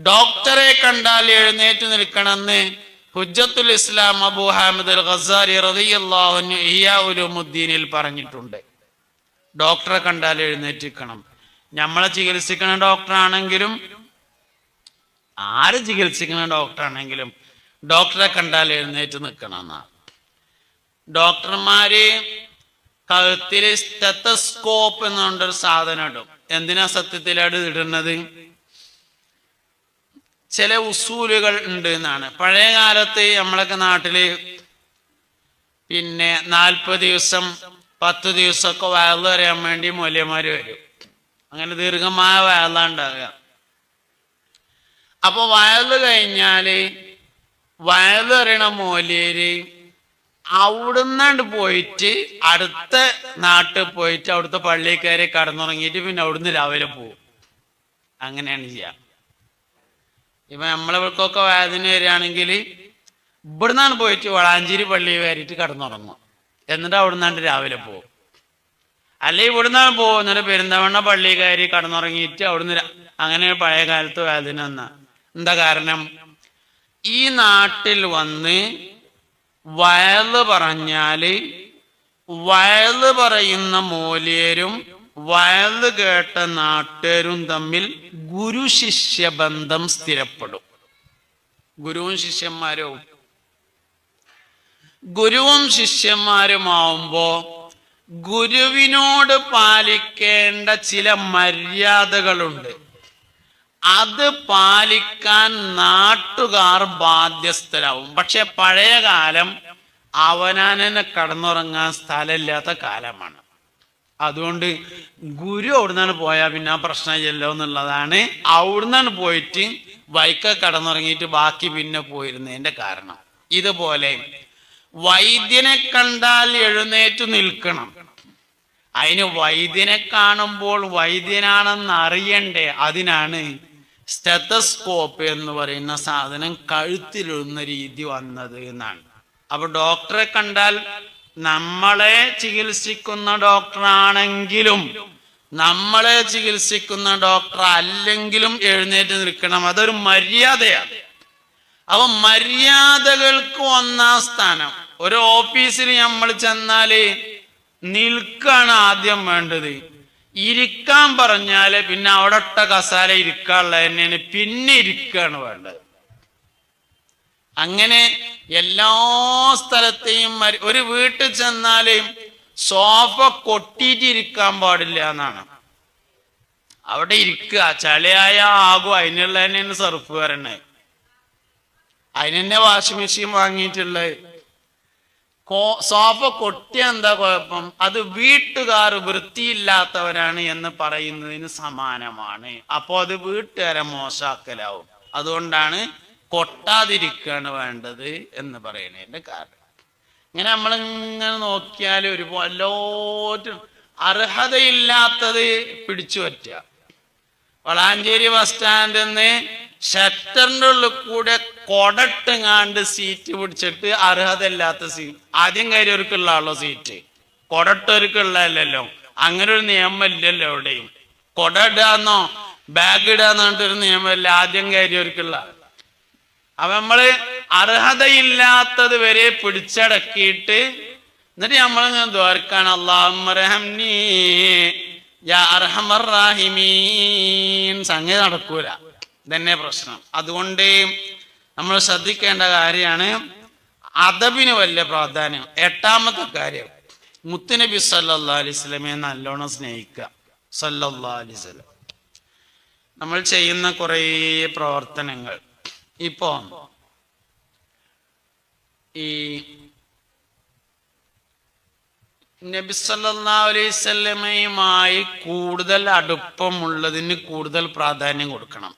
ഡോക്ടറെ കണ്ടാൽ എഴുന്നേറ്റ് നിൽക്കണമെന്ന് ഹുജ്ജത്തുൽ ഇസ്ലാം അബൂ ഹാമിദ് അൽ ഗസാലി റളിയല്ലാഹു അൻഹു ഇഹ്യാ ഉലൂമുദ്ദീനിൽ പറഞ്ഞിട്ടുണ്ട്. ഡോക്ടറെ കണ്ടാൽ എഴുന്നേറ്റ് നിൽക്കണം. നമ്മളെ ചികിത്സിക്കുന്ന ഡോക്ടറാണെങ്കിലും ആര് ചികിത്സിക്കുന്ന ഡോക്ടറാണെങ്കിലും ഡോക്ടറെ കണ്ടാൽ എഴുന്നേറ്റ് നിൽക്കണം എന്നാണ്. ഡോക്ടർമാര് കഴുത്തിൽ സ്റ്റെത്തസ്കോപ്പ് എന്നുകൊണ്ടൊരു സാധനം ഇടും. എന്തിനാ സത്യത്തിലാണ് ഇടുന്നത്? ചില ഉസൂലുകൾ ഉണ്ട് എന്നാണ്. പഴയ കാലത്ത് നമ്മളൊക്കെ നാട്ടില് 40 ദിവസം 10 ദിവസമൊക്കെ വയല് അറിയാൻ വേണ്ടി മൗലവിമാര് വരും. അങ്ങനെ ദീർഘമായ വയലാണ് ഉണ്ടാകുക. അപ്പൊ വയല് കഴിഞ്ഞാല് വയല് അറിയണ മൗലവര് അവിടുന്നാണ്ട് പോയിട്ട് അടുത്ത നാട്ടിൽ പോയിട്ട് അവിടുത്തെ പള്ളിയിൽ കയറി കടന്നുറങ്ങിയിട്ട് പിന്നെ അവിടുന്ന് രാവിലെ പോകും. അങ്ങനെയാണ് ചെയ്യുക. ഇപ്പൊ നമ്മളിവർക്കൊക്കെ വേദന വരികയാണെങ്കിൽ ഇവിടുന്നാണ് പോയിട്ട് വളാഞ്ചേരി പള്ളിയിൽ കയറിയിട്ട് കടന്നുറങ്ങും. എന്നിട്ട് അവിടുന്നാണ്ട് രാവിലെ പോകും. അല്ലെ ഇവിടുന്നാണ് പോകുന്നത് പെരിന്തമണ്ണ പള്ളിയിൽ കയറി കടന്നുറങ്ങിയിട്ട് അവിടുന്ന് അങ്ങനെ പഴയ കാലത്ത് വേദന എന്നാ. എന്താ കാരണം? ഈ നാട്ടിൽ വന്ന് വയല് പറഞ്ഞാല് വയല് പറയുന്ന മൂല്യരും വയല് കേട്ട നാട്ടുകാരും തമ്മിൽ ഗുരു ശിഷ്യ ബന്ധം സ്ഥിരപ്പെടും. ഗുരുവും ശിഷ്യന്മാരുമാവുമ്പോ ഗുരുവിനോട് പാലിക്കേണ്ട ചില മര്യാദകളുണ്ട്. അത് പാലിക്കാൻ നാട്ടുകാർ ബാധ്യസ്ഥരാവും. പക്ഷെ പഴയ കാലം അവനാനെ കടന്നുറങ്ങാൻ സ്ഥലമില്ലാത്ത കാലമാണ്. അതുകൊണ്ട് ഗുരു അവിടുന്നാണ് പോയാൽ പിന്നെ ആ പ്രശ്നമില്ലല്ലോ എന്നുള്ളതാണ് അവിടുന്നാണ് പോയിട്ട് വൈക്ക കടന്നുറങ്ങിയിട്ട് ബാക്കി പിന്നെ പോയിരുന്നതിന്റെ കാരണം. ഇതുപോലെ വൈദ്യനെ കണ്ടാൽ എഴുന്നേറ്റ് നിൽക്കണം. അതിന് വൈദ്യനെ കാണുമ്പോൾ വൈദ്യനാണെന്ന് അറിയണ്ടേ. അതിനാണ് സ്റ്റെതസ്കോപ്പ് എന്ന് പറയുന്ന സാധനം കഴുത്തിലിടുന്ന രീതി വന്നത് എന്നാണ്. അപ്പൊ ഡോക്ടറെ കണ്ടാൽ നമ്മളെ ചികിത്സിക്കുന്ന ഡോക്ടറാണെങ്കിലും നമ്മളെ ചികിത്സിക്കുന്ന ഡോക്ടർ അല്ലെങ്കിലും എഴുന്നേറ്റ് നിൽക്കണം. അതൊരു മര്യാദയാണ്. അപ്പൊ മര്യാദകൾക്ക് ഒന്നാം സ്ഥാനം. ഒരു ഓഫീസിൽ നമ്മൾ ചെന്നാല് നിൽക്കാണ് ആദ്യം വേണ്ടത്. ഇരിക്കാൻ പറഞ്ഞാല് പിന്നെ അവിടെ ഇട്ട കസാല ഇരിക്കാനുള്ള തന്നെയാണ്, പിന്നെ ഇരിക്കാണ് വേണ്ടത്. അങ്ങനെ എല്ലാ സ്ഥലത്തെയും ഒരു വീട്ടിൽ ചെന്നാല് സോഫ കൊട്ടിയിട്ടിരിക്കാൻ പാടില്ല എന്നാണ്. അവിടെ ഇരിക്കുക, ചളിയായ ആകും, അതിനുള്ള തന്നെയാണ് സർഫ് വരണേ. അതിനെന്നെ വാഷിംഗ് മെഷീൻ വാങ്ങിയിട്ടുള്ളത്. സോഫ കൊട്ടിയ എന്താ കുഴപ്പം? അത് വീട്ടുകാർ വൃത്തിയില്ലാത്തവരാണ് എന്ന് പറയുന്നതിന് സമാനമാണ്. അപ്പോ അത് വീട്ടുകാരെ മോശാക്കലാവും. അതുകൊണ്ടാണ് കൊട്ടാതിരിക്കുകയാണ് വേണ്ടത് എന്ന് പറയുന്നതിന്റെ കാരണം. ഇങ്ങനെ നമ്മളിങ്ങനെ നോക്കിയാൽ എല്ലാറ്റും അർഹതയില്ലാത്തത് പിടിച്ചു പറ്റുക. വളാഞ്ചേരി ബസ് സ്റ്റാൻഡിൽ നിന്ന് ഷട്ടറിന്റെ ഉള്ളിൽ കൂടെ കൊടട്ടുങ്ങാണ്ട് സീറ്റ് പിടിച്ചിട്ട് അർഹതയില്ലാത്ത സീറ്റ്, ആദ്യം കയറിയവർക്കുള്ള ആളോ സീറ്റ്, കൊടട്ടവർക്കുള്ളതല്ലോ. അങ്ങനെ ഒരു നിയമം ഇല്ലല്ലോ എവിടെയും. കൊട ഇടാന്നോ ബാഗ് ഇടാന്ന് പറഞ്ഞിട്ടൊരു നിയമമല്ല, ആദ്യം കയറിയവർക്കുള്ള. അപ്പൊ നമ്മള് അർഹതയില്ലാത്തത് വരെ പിടിച്ചടക്കിയിട്ട് എന്നിട്ട് നമ്മളിങ്ങനെ ദ്വാരക്കാണ്, അല്ലാഹുമ്മർഹംനീ യാ അർഹമർ റഹീമീൻ. സംഗതി നടക്കൂല. ഇതന്നെ പ്രശ്നം. അതുകൊണ്ട് നമ്മൾ ശ്രദ്ധിക്കേണ്ട കാര്യമാണ് അദബിന് വലിയ പ്രാധാന്യം. 8ാമത്തെ കാര്യം, മുത്തുനബി സല്ലല്ലാഹു അലൈഹി വസല്ലമയെ നല്ലോണം സ്നേഹിക്കുക. സല്ലല്ലാഹു അലൈഹി വസല്ലം നമ്മൾ ചെയ്യുന്ന കുറേ പ്രവർത്തനങ്ങൾ ഇപ്പോ ഈ നബി സല്ലല്ലാഹു അലൈഹി വസല്ലമയുമായി കൂടുതൽ അടുപ്പമുള്ളതിന് കൂടുതൽ പ്രാധാന്യം കൊടുക്കണം.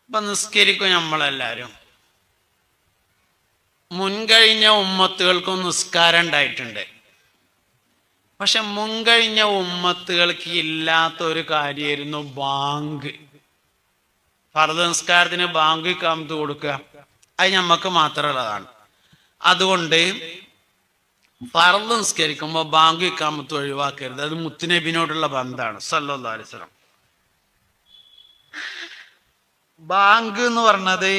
ഇപ്പൊ നിസ്കരിക്കും നമ്മളെല്ലാരും. മുൻകഴിഞ്ഞ ഉമ്മത്തുകൾക്കും നിസ്കാരം ഉണ്ടായിട്ടുണ്ട്. പക്ഷെ മുൻകഴിഞ്ഞ ഉമ്മത്തുകൾക്ക് ഇല്ലാത്ത ഒരു കാര്യമായിരുന്നു ബാങ്ക്. ഫർദ് നിസ്കാരത്തിന് ബാങ്ക് കാമത്ത് കൊടുക്കുക, അത് ഞമ്മക്ക് മാത്രമുള്ളതാണ്. അതുകൊണ്ട് ഫർദ് നിസ്കരിക്കുമ്പോൾ ബാങ്ക് കാമത്ത് ഒഴിവാക്കരുത്. അത് മുത്തുനബിനോടുള്ള ബന്ധമാണ് സല്ലല്ലാഹു അലൈഹി വസല്ലം. ബാങ്ക് എന്ന് പറഞ്ഞത്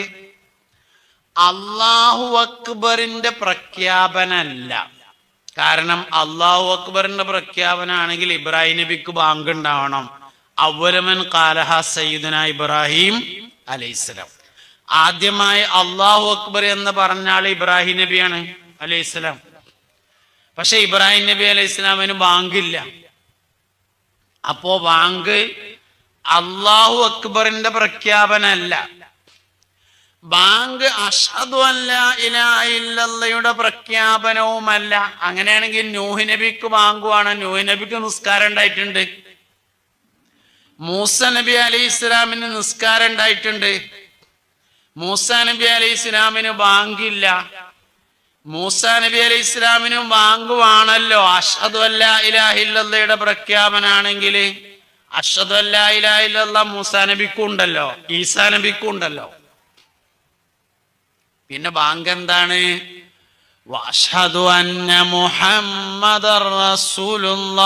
അല്ലാഹു അക്ബറിന്റെ പ്രഖ്യാപനമല്ല. കാരണം അല്ലാഹു അക്ബറിന്റെ പ്രഖ്യാപനമാണെങ്കിൽ ഇബ്രാഹിം നബിക്ക് ബാങ്ക് ഉണ്ടാവണം. അവലമൻ ഖാലഹ സയ്യിദുന ഇബ്രാഹിം അലൈഹിസ്സലാം. ആദ്യമായി അല്ലാഹു അക്ബർ എന്ന് പറഞ്ഞാൽ ഇബ്രാഹിം നബിയാണ് അലൈഹിസ്സലാം. പക്ഷെ ഇബ്രാഹിം നബി അലൈഹിസ്സലാമിന് ബാങ്കില്ല. അപ്പോ ബാങ്ക് അല്ലാഹു അക്ബറിന്റെ പ്രഖ്യാപനമല്ല. ബാങ്ക് അഷ്ഹദു അല്ലാ ഇലാഹ ഇല്ലല്ലാഹയുടെ പ്രഖ്യാപനവുമല്ല. അങ്ങനെയാണെങ്കിൽ നൂഹ് നബിക്ക് ബാങ്കുമാണ്. നൂഹ് നബിക്ക് നിസ്കാരം ഉണ്ടായിട്ടുണ്ട്. മൂസ നബി അലൈഹി ഇസ്ലാമിന് നിസ്കാരം ഉണ്ടായിട്ടുണ്ട്. മൂസ നബി അലൈഹി ഇസ്ലാമിന് ബാങ്കില്ല. മൂസ നബി അലൈഹി ഇസ്ലാമിനും ബാങ്കുവാണല്ലോ. അഷ്ഹദു അല്ലാ ഇലാഹ ഇല്ലല്ലാഹയുടെ പ്രഖ്യാപനാണെങ്കിൽ അഷ്ഹദു അല്ലാ ഇലാഹ ഇല്ലല്ലാഹ് മൂസ നബിക്കും ഉണ്ടല്ലോ, ഈസാ നബിക്കും ഉണ്ടല്ലോ. പിന്നെ ബാങ്ക് എന്താണ്? വഅഷ്ഹദു അന്ന മുഹമ്മദർ റസൂലുള്ളാഹ്.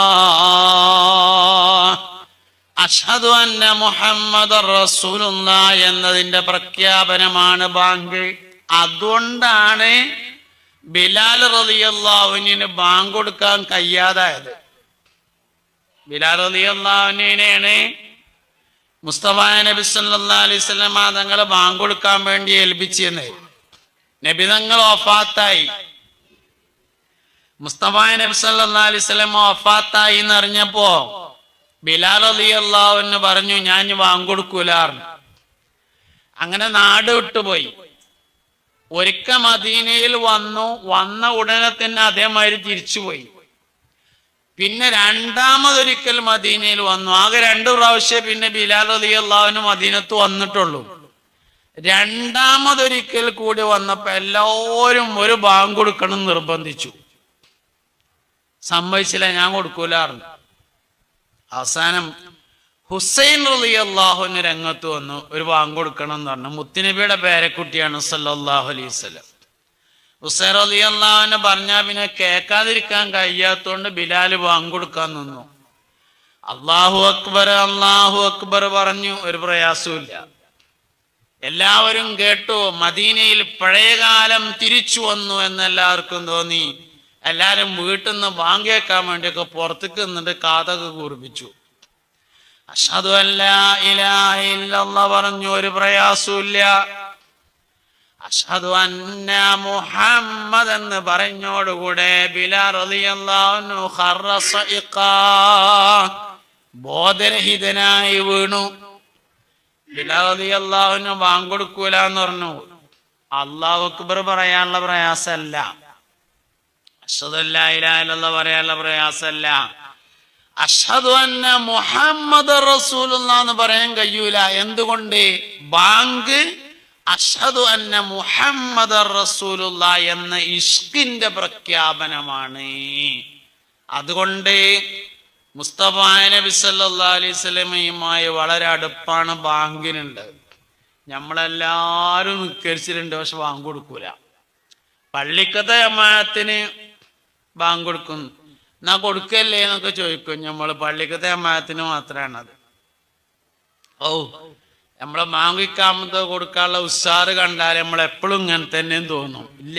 അഷ്ഹദു അന്ന മുഹമ്മദർ റസൂലുള്ളാഹ് എന്നതിന്റെ പ്രഖ്യാപനമാണ് ബാങ്ക്. അതുകൊണ്ടാണ് ബിലാൽ റളിയല്ലാഹു അൻഹുവിന് ബാങ്ക് കൊടുക്കാൻ കഴിയാതായത്. ബിലാൽ റളിയല്ലാഹു അൻഹുവിനെയാണ് മുസ്തഫ നബി സല്ലല്ലാഹു അലൈഹി വസല്ലം തങ്ങളെ ബാങ്ക് കൊടുക്കാൻ വേണ്ടി ഏൽപ്പിച്ചെന്ന്. നബി തങ്ങൾ വഫാത്തായി. മുസ്തഫ നബി സല്ലല്ലാഹു അലൈഹി വസല്ലം വഫാത്തായി എന്നറിഞ്ഞപ്പോ ബിലാൽ റളിയല്ലാഹു അൻഹു പറഞ്ഞു, ഞാൻ ബാങ്ക് കൊടുക്കൂല. അങ്ങനെ നാട് വിട്ടുപോയി. ഒരിക്കൽ മദീനയിൽ വന്ന ഉടനെ തന്നെ അതേമാതിരി തിരിച്ചുപോയി. പിന്നെ രണ്ടാമതൊരിക്കൽ മദീനയിൽ വന്നു. ആകെ 2 പ്രാവശ്യം പിന്നെ ബിലാൽ റളിയല്ലാഹു അൻഹു മദീനത്ത് വന്നിട്ടുള്ളൂ. രണ്ടാമതൊരിക്കൽ കൂടി വന്നപ്പോ എല്ലാവരും ഒരു ബാങ്ക് കൊടുക്കണം നിർബന്ധിച്ചു. സമ്മതിച്ചില്ല, ഞാൻ കൊടുക്കൂല. അവസാനം ഹുസൈൻ റളിയല്ലാഹുവിന് രംഗത്ത് വന്നു, ഒരു ബാങ്ക് കൊടുക്കണം എന്ന് പറഞ്ഞു. മുത്തുനബിയുടെ പേരക്കുട്ടിയാണ് സല്ലല്ലാഹു അലൈഹി വസല്ലം. ഹുസൈൻ റളിയല്ലാഹുവിനെ പറഞ്ഞാൽ പിന്നെ കേൾക്കാതിരിക്കാൻ കഴിയാത്തോണ്ട് ബിലാൽ ബാങ്ക് കൊടുക്കാൻ നിന്നു. അല്ലാഹു അക്ബർ അല്ലാഹു അക്ബർ പറഞ്ഞു, ഒരു പ്രയാസമില്ല. എല്ലാവരും കേട്ടു. മദീനയിൽ പഴയകാലം തിരിച്ചു വന്നു എന്നെല്ലാവർക്കും തോന്നി. എല്ലാരും വീട്ടിൽ നിന്ന് ബാങ്ക് കേൾക്കാൻ വേണ്ടിയൊക്കെ പുറത്തേക്ക് നിന്നിട്ട് കാതൊക്കെ കൂർപ്പിച്ചു. അഷ്ഹദു അല്ലാ ഇലാഹ ഇല്ലല്ലാഹ് പറഞ്ഞു, ഒരു പ്രയാസമില്ല. അഷ്ഹദു അന്ന മുഹമ്മദ് എന്ന് പറഞ്ഞോടുകൂടെ ബിലാൽ റളിയല്ലാഹു അൻഹു ഖറ സഇഖാ, ബോധരഹിതനായി വീണു. ബിലാൽ റളിയല്ലാഹു അൻഹു ബാങ്ക് കൊടുക്കൂല എന്ന് പറഞ്ഞു. അല്ലാഹു അക്ബർ പറയാനുള്ള പ്രയാസമല്ല, അഷ്ഹദു അല്ലാ ഇലാഹ ഇല്ലല്ലാഹ് പറയാനുള്ള പ്രയാസമല്ല, അഷ്ഹദു അന്ന മുഹമ്മദ് റസൂലുള്ളാഹ് എന്ന് പറയാൻ കഴിയൂല. എന്തുകൊണ്ട്? ബാങ്ക് അഷ്ഹദു അന്ന മുഹമ്മദ് റസൂലുള്ളാഹ് എന്ന ഇഷ്കിന്റെ പ്രഖ്യാപനമാണ്. അതുകൊണ്ട് മുസ്തഫ നബി സല്ലല്ലാഹു അലൈഹി വസല്ലമയുമായി വളരെ അടുപ്പാണ് ബാങ്കിനുണ്ട്. നമ്മളെല്ലാവരും നിസ്കരിച്ചിട്ടുണ്ട്, പക്ഷെ ബാങ്ക് കൊടുക്കൂല. പള്ളിക്കത്തെ ജമാഅത്തിന് ബാങ്ക് കൊടുക്കും, എന്നാ കൊടുക്കല്ലേ എന്നൊക്കെ ചോദിക്കും. നമ്മൾ പള്ളിക്കത്തെ ജമാഅത്തിന് മാത്രമാണത്. ഓ, നമ്മളെ ബാങ്ക് ഇഖാമത്ത് കൊടുക്കാനുള്ള ഉസ്സാറ് കണ്ടാൽ നമ്മളെപ്പോഴും ഇങ്ങനെ തന്നെയും തോന്നും. ഇല്ല,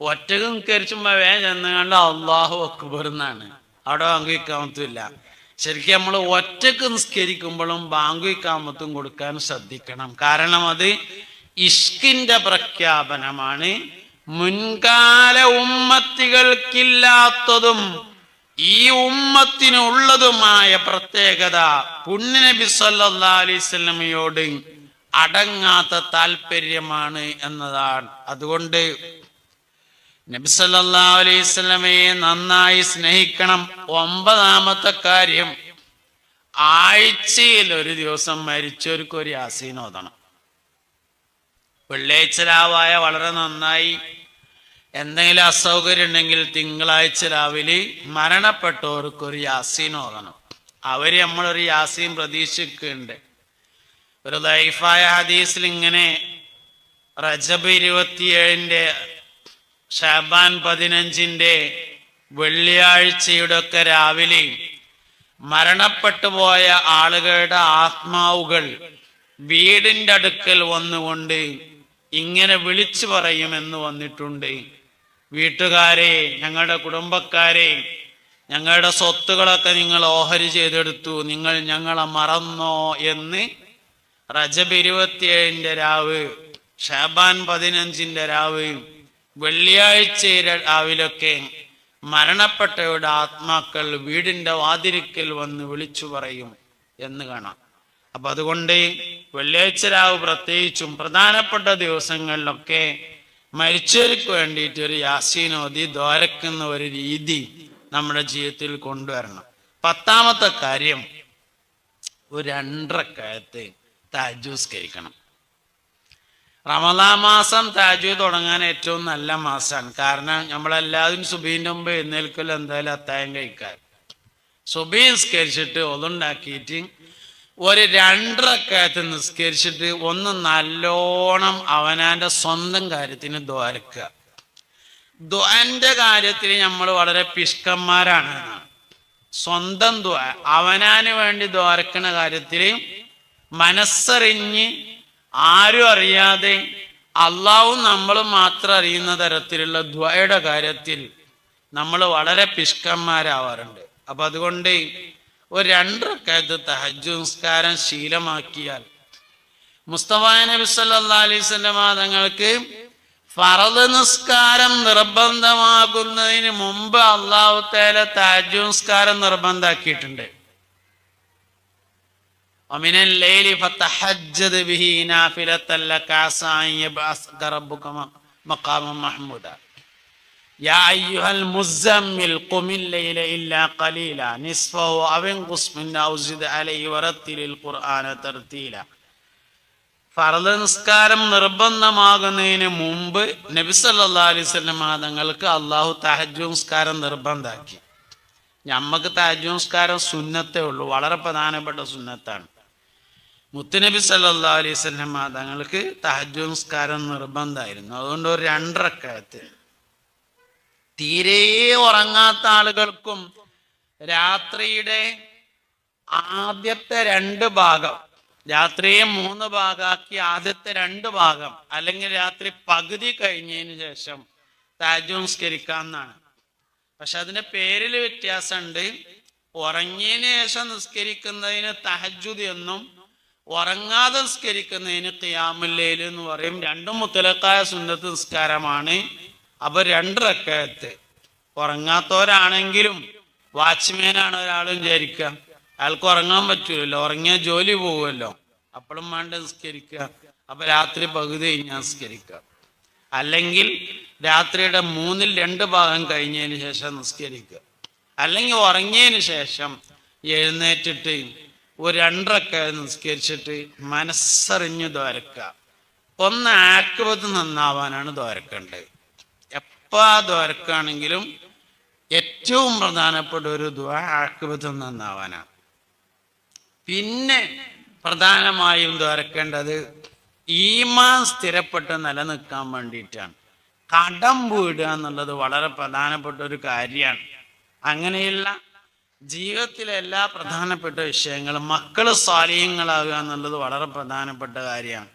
ഒറ്റക്ക് നിസ്കരിച്ചുമ്പോ വേഗം ചെന്ന് കണ്ട അല്ലാഹു അക്ബർ എന്നാണ്, അവിടെ ബാങ്ക് ഇഖാമത്തും ഇല്ല. ശരിക്കും നമ്മൾ ഒറ്റക്ക് നിസ്കരിക്കുമ്പോഴും ബാങ്ക് ഇഖാമത്തും കൊടുക്കാൻ ശ്രദ്ധിക്കണം. കാരണം അത് ഇഷ്കിന്റെ പ്രഖ്യാപനമാണ്. മുൻകാല ഉമ്മത്തികൾക്കില്ലാത്തതും ഈ ഉമ്മത്തിനുള്ളതുമായ പ്രത്യേകത പുണ്യനബി സല്ലല്ലാഹു അലൈഹി വസല്ലമയോട് അടങ്ങാത്ത താല്പര്യമാണ് എന്നതാണ്. അതുകൊണ്ട് നബി സല്ലല്ലാഹു അലൈഹി വസല്ലമയെ നന്നായി സ്നേഹിക്കണം. 9ാമത്തെ കാര്യം, ആഴ്ചയിൽ ഒരു ദിവസം മരിച്ചവർക്ക് ഒരു യാസീൻ ഓതണം. വെള്ളിയാഴ്ച രാവായ വളരെ നന്നായി. എന്തെങ്കിലും അസൗകര്യം ഉണ്ടെങ്കിൽ തിങ്കളാഴ്ച രാവിലെ മരണപ്പെട്ടവർക്ക് ഒരു യാസീൻ ഓതണം. അവര് നമ്മളൊരു യാസീൻ പ്രതീക്ഷിക്കുന്നുണ്ട്. ഒരു ദൈഫായ ഹദീസിൽ ഇങ്ങനെ റജബ് 27 ഷഅബാൻ 15 വെള്ളിയാഴ്ചയുടെ ഒക്കെ രാവിലെ മരണപ്പെട്ടു പോയ ആളുകളുടെ ആത്മാവുകൾ വീടിന്റെ അടുക്കൽ വന്നുകൊണ്ട് ഇങ്ങനെ വിളിച്ചു പറയുമെന്ന് വന്നിട്ടുണ്ട്. വീട്ടുകാരെ, ഞങ്ങളുടെ കുടുംബക്കാരെ, ഞങ്ങളുടെ സ്വത്തുകളൊക്കെ നിങ്ങൾ ഓഹരി ചെയ്തെടുത്തു, നിങ്ങൾ ഞങ്ങളെ മറന്നോ എന്ന് റജബ് 27 രാവ്, ഷഅബാൻ 15 രാവ്, വെള്ളിയാഴ്ച രാവിലൊക്കെ മരണപ്പെട്ടവരുടെ ആത്മാക്കൾ വീടിന്റെ വാതിലിക്കൽ വന്ന് വിളിച്ചു പറയും എന്ന് കാണാം. അപ്പൊ അതുകൊണ്ട് വെള്ളിയാഴ്ച രാവ് പ്രത്യേകിച്ചും പ്രധാനപ്പെട്ട ദിവസങ്ങളിലൊക്കെ മരിച്ചവർക്ക് വേണ്ടിയിട്ട് ഒരു യാസീൻ ഓതി ദ്വാരക്കുന്ന ഒരു രീതി നമ്മുടെ ജീവിതത്തിൽ കൊണ്ടുവരണം. 10ാമത്തെ കാര്യം, ഒരു 2 റക്അത്ത് തഹജ്ജുദ് നിസ്കരിക്കണം. റമദാൻ മാസം തഹജ്ജുദ് തുടങ്ങാൻ ഏറ്റവും നല്ല മാസമാണ്. കാരണം നമ്മളെല്ലാവരും സുബീന്റെ മുമ്പ് എഴുന്നേൽക്കലും എന്തായാലും അത്താഴം കഴിക്കാൻ. സുബീ നിസ്കരിച്ചിട്ട് ഒതുണ്ടാക്കിയിട്ട് ഒരു 2 റക്അത്ത് നിസ്കരിച്ചിട്ട് ഒന്ന് നല്ലോണം അവനാന്റെ സ്വന്തം കാര്യത്തിന് ദ്വാരക്കുക. ദ്വാന്റെ കാര്യത്തിൽ നമ്മൾ വളരെ പിഷ്കന്മാരാണ്. സ്വന്തം ദ്വാ, അവനാന് വേണ്ടി ദ്വാരക്കണ കാര്യത്തിൽ മനസ്സറിഞ്ഞ് ആരും അറിയാതെ അള്ളാഹു നമ്മൾ മാത്രം അറിയുന്ന തരത്തിലുള്ള ദ്വായുടെ കാര്യത്തിൽ നമ്മൾ വളരെ പിഷ്കന്മാരാവാറുണ്ട്. അപ്പൊ അതുകൊണ്ട് ഒരു 2 റക്അത്ത് തഹജ്ജുദ് നിസ്കാരം ശീലമാക്കിയാൽ മുസ്തഫ നബി സല്ലല്ലാഹു അലൈഹി വസല്ലം തങ്ങൾക്ക് ഫർദ് നിസ്കാരം നിർബന്ധമാകുന്നതിന് മുമ്പ് അല്ലാഹു തആല തഹജ്ജുദ് നിസ്കാരം നിർബന്ധമാക്കിയിട്ടുണ്ട്. വമിനൽ ലൈലി ഫതഹജ്ജദ് ബിഹി നാഫിലത്തൻ ലക അസാ അൻ യബ്അസക റബ്ബുക മഖാമൻ മഹ്മൂദ. യാ അയ്യുഹൽ മുസമ്മിൽ ഖുമിൽ ലൈല ഇല്ലാ ഖലീല നിസ്ഫഹു അവ ഇൻഖുസ് മിൻഹു ഔ സിദ് അലൈഹി വറത്തിലിൽ ഖുർആന തർതീല. ഫർദ് നിസ്കാരം നിർബന്ധമാകുന്നതിന് മുമ്പ് നബി സല്ലല്ലാഹു അലൈഹി വസല്ലം തങ്ങൾക്ക് അല്ലാഹു തഹജ്ജുദ് നിസ്കാരം നിർബന്ധമാക്കി. ഞമ്മക്ക് തഹജ്ജുദ് നിസ്കാരം സുന്നത്തേ ഉള്ളൂ, വളരെ പ്രധാനപ്പെട്ട സുന്നത്താണ്. മുത്തുനബി സല്ലല്ലാഹു അലൈഹി വസല്ലം തങ്ങൾക്ക് തഹജ്ജുദ് നിസ്കാരം നിർബന്ധമായിരുന്നു. അതുകൊണ്ട് ഒരു 2 റക്അത്ത് തീരെ ഉറങ്ങാത്ത ആളുകൾക്കും രാത്രിയുടെ ആദ്യത്തെ 2 ഭാഗം, രാത്രിയെ 3 ഭാഗമാക്കി ആദ്യത്തെ 2 ഭാഗം അല്ലെങ്കിൽ രാത്രി പകുതി കഴിഞ്ഞതിന് ശേഷം തഹജ്ജുദ് നിസ്കരിക്കാമെന്നാണ്. പക്ഷെ അതിന്റെ പേരിൽ വ്യത്യാസമുണ്ട്. ഉറങ്ങിയതിന് ശേഷം നിസ്കരിക്കുന്നതിന് തഹജ്ജുദ് എന്നും ഉറങ്ങാതെ നിസ്കരിക്കുന്നതിന് ഖിയാമുൽ ലൈൽ എന്ന് പറയും. രണ്ടും മുത്തലക്കായ സുന്നത്ത് നിസ്കാരമാണ്. അപ്പൊ 2 റക്അത്ത് ഉറങ്ങാത്തവരാണെങ്കിലും വാച്ച്മാനാണ് ഒരാളും വിചാരിക്കുക, അയാൾക്ക് ഉറങ്ങാൻ പറ്റൂലല്ലോ, ഉറങ്ങിയ ജോലി പോകുമല്ലോ, അപ്പോഴും വേണ്ട നിസ്കരിക്കുക. അപ്പൊ രാത്രി പകുതി കഴിഞ്ഞാൽ നിസ്കരിക്കുക, അല്ലെങ്കിൽ രാത്രിയുടെ 3/2 ഭാഗം കഴിഞ്ഞതിന് ശേഷം നിസ്കരിക്കുക, അല്ലെങ്കിൽ ഉറങ്ങിയതിന് ശേഷം എഴുന്നേറ്റിട്ട് ഒരു 2 റക്അത്ത് നിസ്കരിച്ചിട്ട് മനസ്സറിഞ്ഞ് ദ്വാരക്കുക. ഒന്ന് ആക്ബത്ത് നന്നാവാനാണ് ദ്വാരക്കേണ്ടത്. എപ്പോൾ ആ ദ്വാരക്കാണെങ്കിലും ഏറ്റവും പ്രധാനപ്പെട്ട ഒരു ദുആ ആക്ബത്ത് നന്നാവാനാണ്. പിന്നെ പ്രധാനമായും ദ്വാരക്കേണ്ടത് ഈമാൻ സ്ഥിരപ്പെട്ട് നിലനിൽക്കാൻ വേണ്ടിയിട്ടാണ്. കടം വീടുക എന്നുള്ളത് വളരെ പ്രധാനപ്പെട്ട ഒരു കാര്യമാണ്. അങ്ങനെയുള്ള ജീവിതത്തിലെ എല്ലാ പ്രധാനപ്പെട്ട വിഷയങ്ങളും മക്കള് സ്വാലിഹ്യങ്ങളാകുക എന്നുള്ളത് വളരെ പ്രധാനപ്പെട്ട കാര്യമാണ്.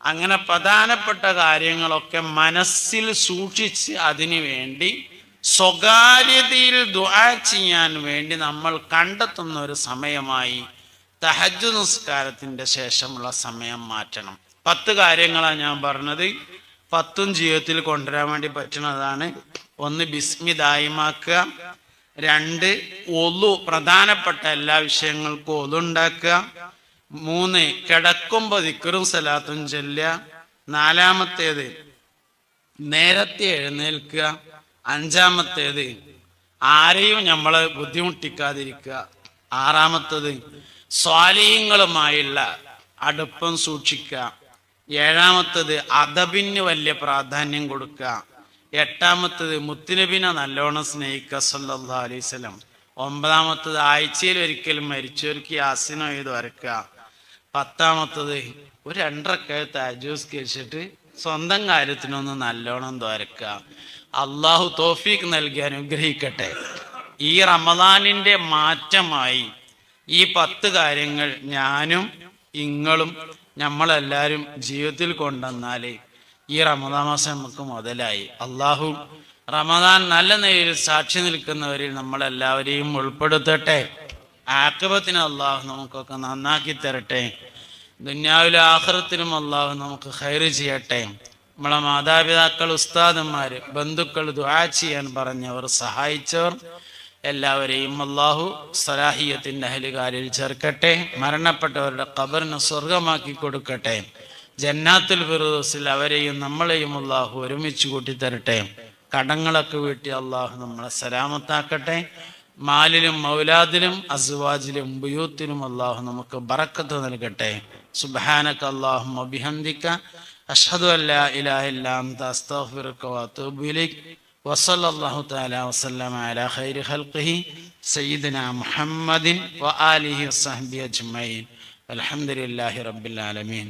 അങ്ങനെ പ്രധാനപ്പെട്ട കാര്യങ്ങളൊക്കെ മനസ്സിൽ സൂക്ഷിച്ച് അതിനു വേണ്ടി സ്വകാര്യതയിൽ ദുആ ചെയ്യാൻ വേണ്ടി നമ്മൾ കണ്ടെത്തുന്ന ഒരു സമയമായി തഹജ്ജുദ് നിസ്കാരത്തിന്റെ ശേഷമുള്ള സമയം മാറ്റണം. 10 കാര്യങ്ങളാണ് ഞാൻ പറഞ്ഞത്. 10ഉം ജീവിതത്തിൽ കൊണ്ടുവരാൻ വേണ്ടി പറ്റുന്നതാണ്. 1 ബിസ്മി ദായിമാക്കുക. 2 ഒളു, പ്രധാനപ്പെട്ട എല്ലാ വിഷയങ്ങൾക്കും ഒളു ഉണ്ടാക്കുക. 3 കിടക്കുമ്പോൾ ദിക്റും സലാത്തും ചൊല്ലുക. 4-മത്തേത് നേരത്തെ എഴുന്നേൽക്കുക. 5-മത്തേത് ആരെയും നമ്മളെ ബുദ്ധിമുട്ടിക്കാതിരിക്കുക. 6-മത്തേത് സ്വാലിഹ്യങ്ങളുമായുള്ള അടുപ്പം സൂക്ഷിക്കുക. 7-മത്തേത് അദബിന് വലിയ പ്രാധാന്യം കൊടുക്കുക. 8-മത്തേത് മുത്തുനബിനെ നല്ലോണം സ്നേഹിക്കുക സല്ലല്ലാഹു അലൈഹി വസല്ലം. 9-മത്തേത് ആഴ്ചയിൽ ഒരിക്കലും മരിച്ചവർക്ക് യാസീൻ എഴുതി വരക്കുക. 10-മത്തേത് ഒരു 2 റക്അത്ത് തഹജ്ജുദ് നിസ്കരിച്ചിട്ട് സ്വന്തം കാര്യത്തിനൊന്ന് നല്ലോണം ദ്വാരക്കുക. അള്ളാഹു തൗഫീഖ് നൽകി അനുഗ്രഹിക്കട്ടെ. ഈ റമദാനിന്റെ മാറ്റമായി ഈ 10 കാര്യങ്ങൾ ഞാനും നിങ്ങളും നമ്മളെല്ലാവരും ജീവിതത്തിൽ കൊണ്ടുവന്നാലേ ഈ റമദാൻ മാസം നമുക്ക് മുതലായി. അള്ളാഹു റമദാൻ നല്ല നിലയിൽ സാക്ഷി നിൽക്കുന്നവരിൽ നമ്മളെല്ലാവരെയും ഉൾപ്പെടുത്തട്ടെ. ആഖിബത്തിന് അള്ളാഹു നമുക്കൊക്കെ നന്നാക്കി തരട്ടെ. ദുനിയാവിലും ആഖിറത്തിലും അള്ളാഹു നമുക്ക് ഖൈർ ചെയ്യട്ടെ. നമ്മളെ മാതാപിതാക്കൾ, ഉസ്താദന്മാർ, ബന്ധുക്കൾ, ദുആ ചെയ്യാൻ പറഞ്ഞവർ, സഹായിച്ചവർ എല്ലാവരെയും അള്ളാഹു സലാഹിയത്തിന്റെ അഹ്ലുകാരിൽ ചേർക്കട്ടെ. മരണപ്പെട്ടവരുടെ ഖബറിനെ സ്വർഗമാക്കി കൊടുക്കട്ടെ. ജന്നാത്തുൽ ഫിർദൗസിൽ അവരെയും നമ്മളെയും അള്ളാഹു ഒരുമിച്ച് കൂട്ടിത്തരട്ടെ. കടങ്ങളൊക്കെ വീട്ടി അള്ളാഹു നമ്മളെ സലാമത്താക്കട്ടെ. മാലിലും മൗലാദിലും അസ്വാജിലും ബുയൂത്തിലും അള്ളാഹു നമുക്ക് ബറക്കത്ത് നൽകട്ടെ. സുബ്ഹാനക അല്ലാഹുമ്മ ബിഹംദിക അഷ്ഹദു അല്ലാ ഇലാഹ ഇല്ലാ അൻത അസ്തഗ്ഫിറുക വഅതൂബു ഇലൈക്. വസല്ലല്ലാഹു തആല വസല്ലമ അലാ ഖൈരി ഖൽഖിഹി സയ്യിദിനാ മുഹമ്മദിൻ വആലിഹി വസഹ്ബിഹി അജ്മഈൻ. അൽഹംദുലില്ലാഹി റബ്ബിൽ ആലമീൻ.